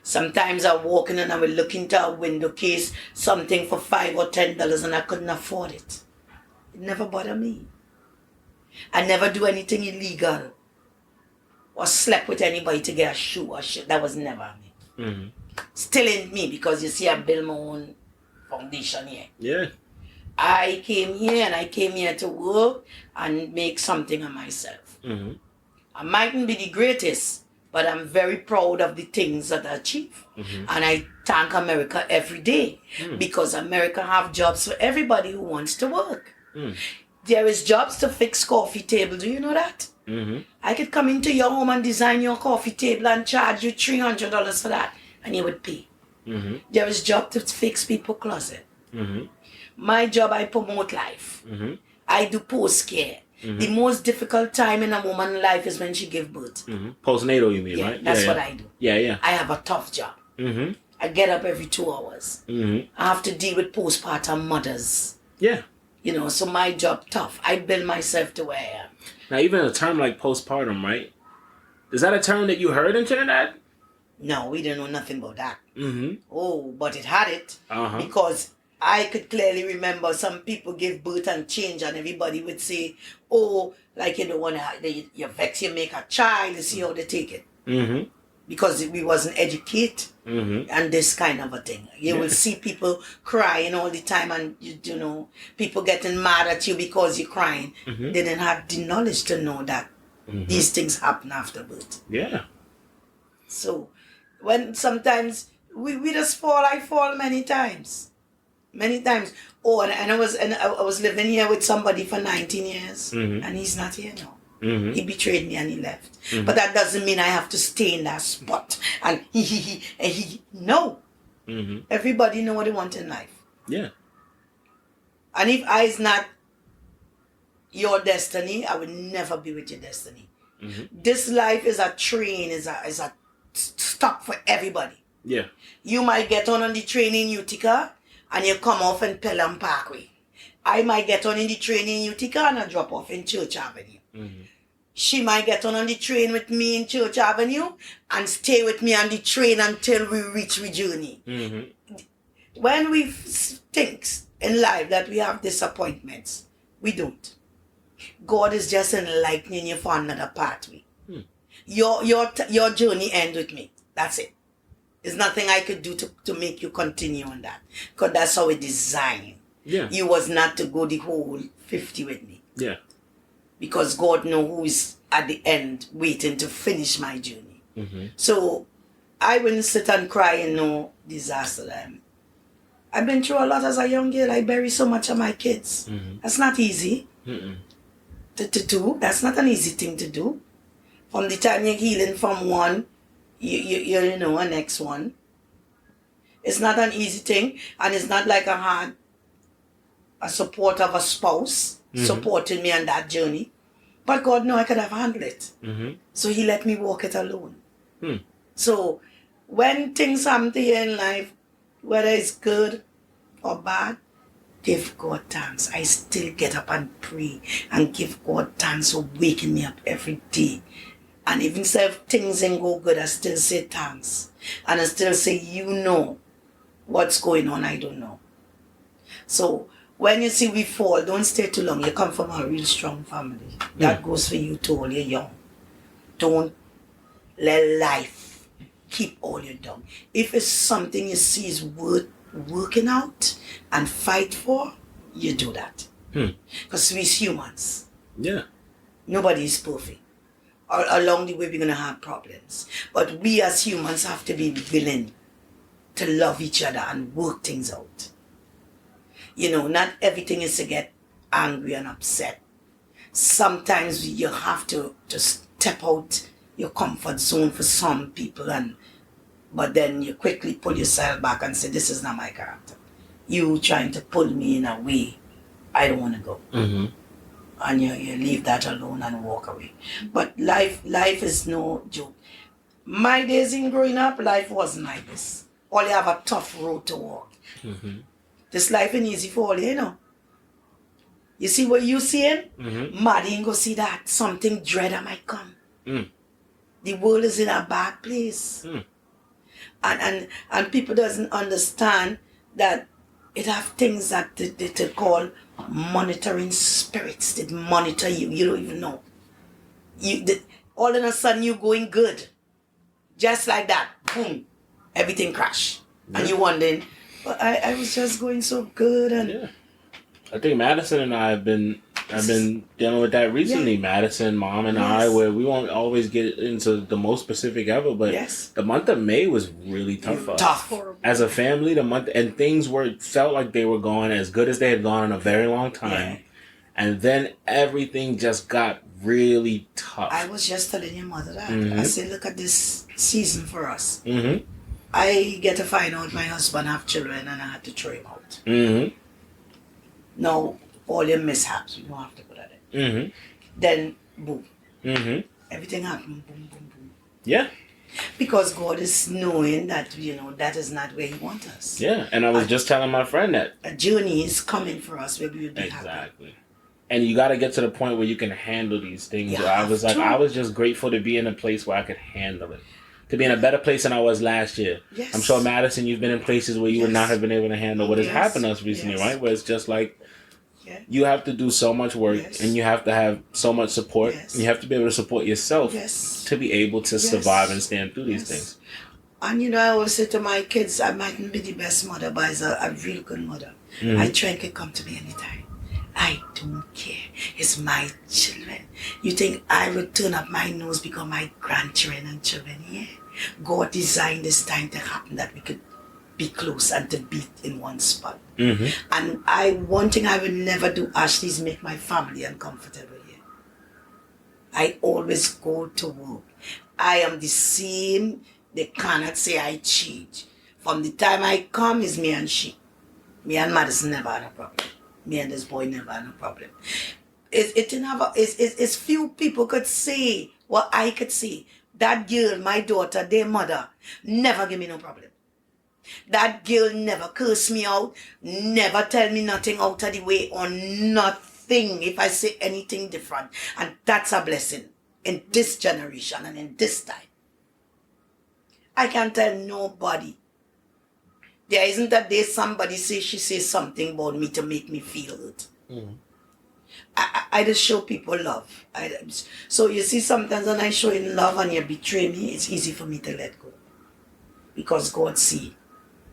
Sometimes I walk in and I will look into a window case, something for $5 or $10 and I couldn't afford it. It never bothered me. I never do anything illegal or slept with anybody to get a shoe or shit. That was never me. Still in me because you see I build my own foundation here. Yeah. I came here and I came here to work and make something of myself. I mightn't be the greatest, but I'm very proud of the things that I achieve. And I thank America every day because America have jobs for everybody who wants to work. There is jobs to fix coffee table. Do you know that? I could come into your home and design your coffee table and charge you $300 for that and you would pay. There is job to fix people's closet. My job, I promote life. I do post-care. The most difficult time in a woman's life is when she gives birth. Postnatal, you mean, Yeah, right? that's what I do. Yeah. I have a tough job. I get up every 2 hours. I have to deal with postpartum mothers. Yeah. You know, so my job tough. I build myself to where I am. Now, even a term like postpartum, right? Is that a term that you heard in Trinidad? No, we didn't know nothing about that. Oh, but it had it. Because I could clearly remember some people give birth and change, and everybody would say, oh, like you don't want to, you vex, you make a child, you see how they take it. Mm-hmm. Because we wasn't educated and this kind of a thing. You will see people crying all the time, and you know, people getting mad at you because you're crying. They didn't have the knowledge to know that these things happen after birth. Yeah. So when sometimes we just fall, I fall many times. Many times. Oh, and I was living here with somebody for 19 years and he's not here now. He betrayed me and he left. But that doesn't mean I have to stay in that spot and he no. Everybody know what they want in life. Yeah. And if I is not your destiny, I will never be with your destiny. This life is a train, is a stop for everybody. Yeah. You might get on the train in Utica and you come off in Pelham Parkway. I might get on in the train in Utica and I drop off in Church Avenue. She might get on the train with me in Church Avenue and stay with me on the train until we reach our journey. When we think in life that we have disappointments, we don't. God is just enlightening you for another pathway. Your journey ends with me. That's it. There's nothing I could do to make you continue on that. Because that's how it's designed. Yeah. You was not to go the whole 50 with me. Yeah. Because God knows who is at the end waiting to finish my journey. So I wouldn't sit and cry in no disaster. I've been through a lot as a young girl. I bury so much of my kids. That's not easy to do. That's not an easy thing to do. From the time you're healing from one, you know, a next one. It's not an easy thing, and it's not like I had a support of a spouse supporting me on that journey. But God knew I could have handled it. So he let me walk it alone. So when things happen to you in life, whether it's good or bad, give God thanks. I still get up and pray and give God thanks for waking me up every day. And even if things ain't go good, I still say thanks. And I still say, you know what's going on, I don't know. So when you see we fall, don't stay too long. You come from a real strong family. That goes for you too, all you're young. Don't let life keep all you down. If it's something you see is worth working out and fight for, you do that. Because we're humans. Yeah. Nobody is perfect. Along the way, we're going to have problems. But we as humans have to be willing to love each other and work things out. You know, not everything is to get angry and upset. Sometimes you have to step out your comfort zone for some people, but then you quickly pull yourself back and say, this is not my character. You trying to pull me in a way I don't want to go. And you leave that alone and walk away. But life is no joke. My days in growing up, life wasn't like this. All you have a tough road to walk. This life ain't easy for all you know. You see what you seeing? Maddie ain't go see that. Something dreader might come. The world is in a bad place. And people doesn't understand that it have things that they call monitoring spirits. They monitor you. You don't even know. All of a sudden you going good. Just like that. Boom. Everything crash. And you wondering, but I was just going so good. And I think Madysson and I have been dealing with that recently. Madysson, Mom, and I, where we won't always get into the most specific ever, but the month of May was really tough for us. Horrible. As a family, and things felt like they were going as good as they had gone in a very long time. And then everything just got really tough. I was just telling your mother that. I said, look at this season for us. I get to find out my husband have children and I had to throw him out. Now, all your mishaps, you don't have to put at it. Then, boom. Everything happened, boom, boom, boom. Yeah. Because God is knowing that, you know, that is not where he wants us. Yeah, and I was just telling my friend that. A journey is coming for us where we will be happy. Exactly. And you got to get to the point where you can handle these things. Yeah, I was just grateful to be in a place where I could handle it. to be in a better place than I was last year. Yes. I'm sure, Madysson, you've been in places where you would not have been able to handle what has happened to us recently, right? Where it's just like, you have to do so much work and you have to have so much support. You have to be able to support yourself to be able to survive and stand through these things. And you know, I always say to my kids, I mightn't be the best mother, but I'm a real good mother. My child can come to me anytime. I don't care. It's my children. You think I would turn up my nose because my grandchildren and children? Yeah. God designed this time to happen that we could be close and to be in one spot. And one thing I will never do, Ashley, is make my family uncomfortable here. I always go to work. I am the same. They cannot say I cheat. From the time I come, it's me and she. Me and Madysson never had a problem. Me and this boy never had a problem. It's few people could say what I could say. That girl, my daughter, their mother, never give me no problem. That girl never curse me out, never tell me nothing out of the way or nothing if I say anything different. And that's a blessing in this generation and in this time. I can't tell nobody. There isn't a day somebody says she says something about me to make me feel it. I just show people love. So you see, sometimes when I show you love and you betray me, it's easy for me to let go. Because God sees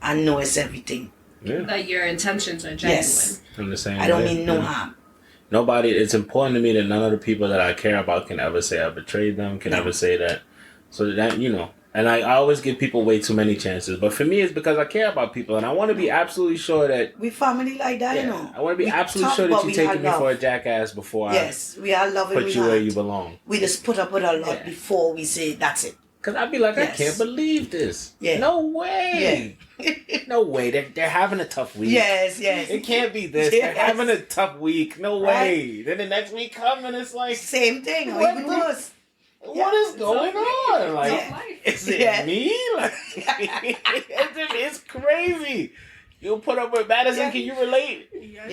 and knows everything. That your intentions are genuine. Yes. I'm the same. I don't mean no harm. Nobody, it's important to me that none of the people that I care about can ever say I betrayed them, can ever say that. So that, you know, and I always give people way too many chances. But for me, it's because I care about people. And I want to be absolutely sure that... We family like that, you know. I want to be absolutely sure that you're taking me for a jackass before I we are loving put you where you belong. We just put up with a lot before we say, that's it. Because I'd be like, I can't believe this. No way. No way. They're having a tough week. Yes. It can't be this. They're having a tough week. No way. Then the next week comes and it's like... Same thing. Or even worse. What is going on? Like, is it me? Like, it's crazy. You put up with Madysson. Can you relate?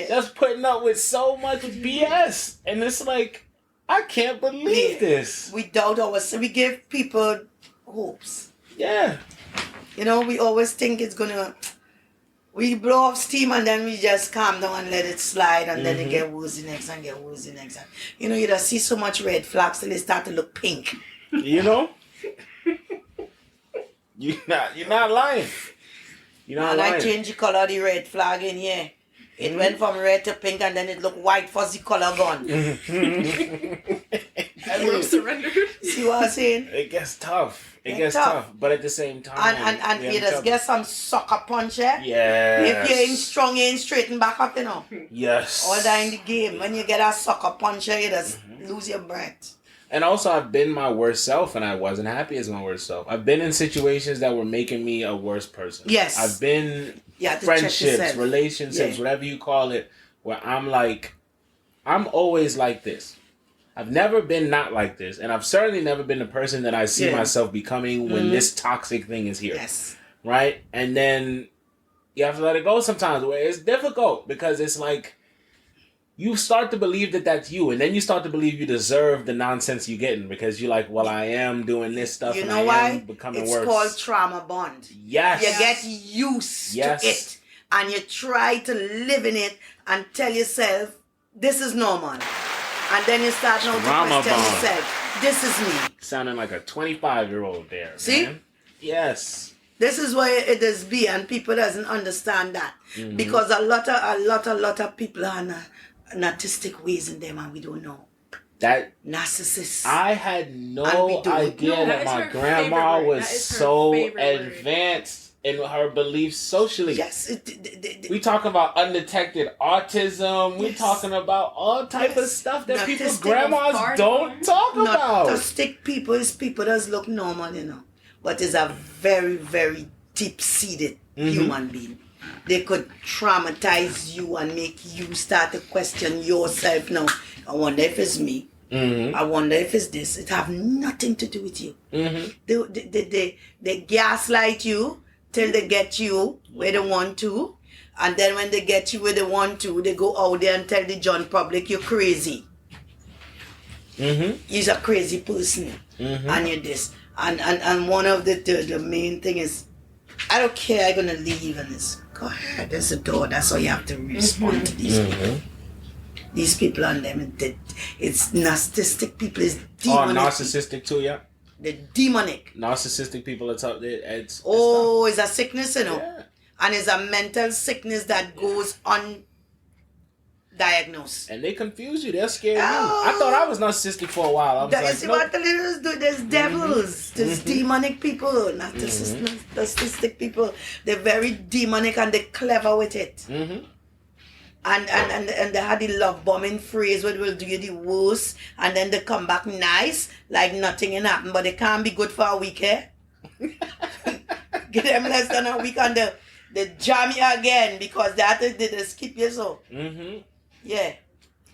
Just putting up with so much BS, and it's like, I can't believe this. We doubt ourselves. We give people hopes. Yeah. You know, we always think it's gonna. We blow off steam and then we just calm down and let it slide and then it get worse the next and get worse the next. You know, you just see so much red flags till they start to look pink. You know? You're not lying. You're not lying. I changed the color of the red flag in here. It went from red to pink and then it looked white, fuzzy color gone. Surrendered. See what I'm saying? It gets tough. It gets tough. But at the same time... And you just get some sucker punch, If you ain't strong, you ain't straighten back up, you know. Yes. All that in the game. When you get a sucker punch, you just lose your breath. And also, I've been my worst self, and I wasn't happy as my worst self. I've been in situations that were making me a worse person. Yes. I've been friendships, relationships, whatever you call it, where I'm like, I'm always like this. I've never been not like this, and I've certainly never been the person that I see myself becoming when this toxic thing is here. Yes. Right? And then you have to let it go sometimes, where it's difficult, because it's like, you start to believe that that's you, and then you start to believe you deserve the nonsense you're getting, because you're like, well, I am doing this stuff, you and know I why? am becoming it's worse. It's called trauma bond. Yes. You get used to it, and you try to live in it and tell yourself, this is normal. And then you start now to question yourself, this is me. Sounding like a 25-year-old there. See? Man. Yes. This is why it is be, and people doesn't understand that. Because a lot of people are narcissistic ways in them, and we don't know. That narcissists. I had no idea that my grandma was so advanced in her beliefs socially. Yes. We talking about undetected autism. We talking about all type of stuff that people's grandmas don't talk about. Narcissistic people is people that look normal, you know. But is a very, very deep-seated human being. They could traumatize you and make you start to question yourself. Now, I wonder if it's me. I wonder if it's this. It have nothing to do with you. They gaslight you till they get you where they want to. And then when they get you where they want to, they go out there and tell the John public you're crazy. He's a crazy person. And you're this. And one of the main thing is, I don't care, I'm gonna leave, and it's, go ahead, there's a door. That's how you have to respond to these people. These people on them, it's narcissistic people, it's demonic. Oh, narcissistic too, yeah? They're demonic. Narcissistic people, it's it's a sickness, you know. Yeah. And it's a mental sickness that goes undiagnosed. And they confuse you. They'll scare you. Oh. I thought I was narcissistic for a while. I was You see what the leaders do? There's devils. There's demonic people. Narcissistic people. They're very demonic and they're clever with it. And they had the love bombing phrase where they will do you the worst and then they come back nice like nothing ain't happened, but they can't be good for a week, eh? Give them less than a week and they jam you again because they skip you so. Yeah.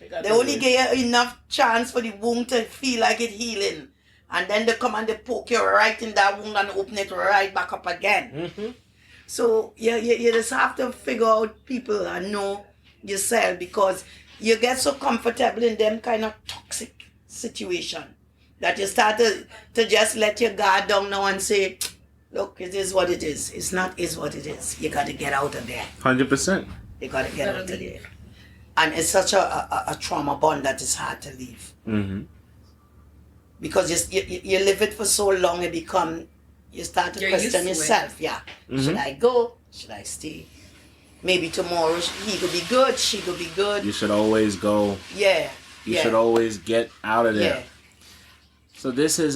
They only give you enough chance for the wound to feel like it's healing. And then they come and they poke you right in that wound and open it right back up again. So you just have to figure out people and know yourself, because you get so comfortable in them kind of toxic situation that you start to just let your guard down now and say, look, it is what it is. It's not is what it is. You got to get out of there. 100%. You got to get out of there. And it's such a trauma bond that it's hard to leave. Because you live it for so long, you start to question yourself. Yeah. Should I go? Should I stay? Maybe tomorrow he could be good, she could be good. You should always go. Yeah. You should always get out of there. Yeah. So this is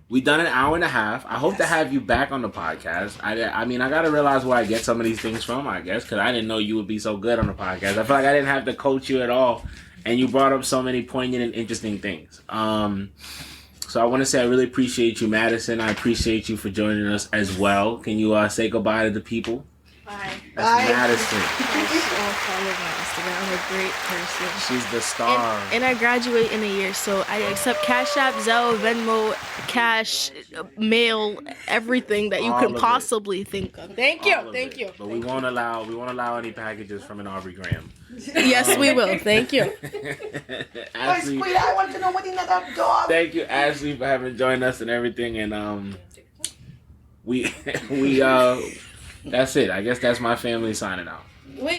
we done an hour and a half. I hope to have you back on the podcast. I mean, I got to realize where I get some of these things from, I guess, because I didn't know you would be so good on the podcast. I feel like I didn't have to coach you at all, and you brought up so many poignant and interesting things. So I want to say I really appreciate you, Madysson. I appreciate you for joining us as well. Can you say goodbye to the people? Bye. That's Madysson. All follow my Instagram. I'm a great person. She's the star. And I graduate in a year, so I accept Cash App, Zelle, Venmo, Cash, Mail, everything that you All can of possibly think of. Thank you. All of Thank it. you. But we won't allow any packages from an Aubrey Graham. Yes, we will. Thank you. Ashley, I want to know what another dog. thank you, Ashley, for having joined us and everything. And we that's it. I guess that's my family signing out. Wait.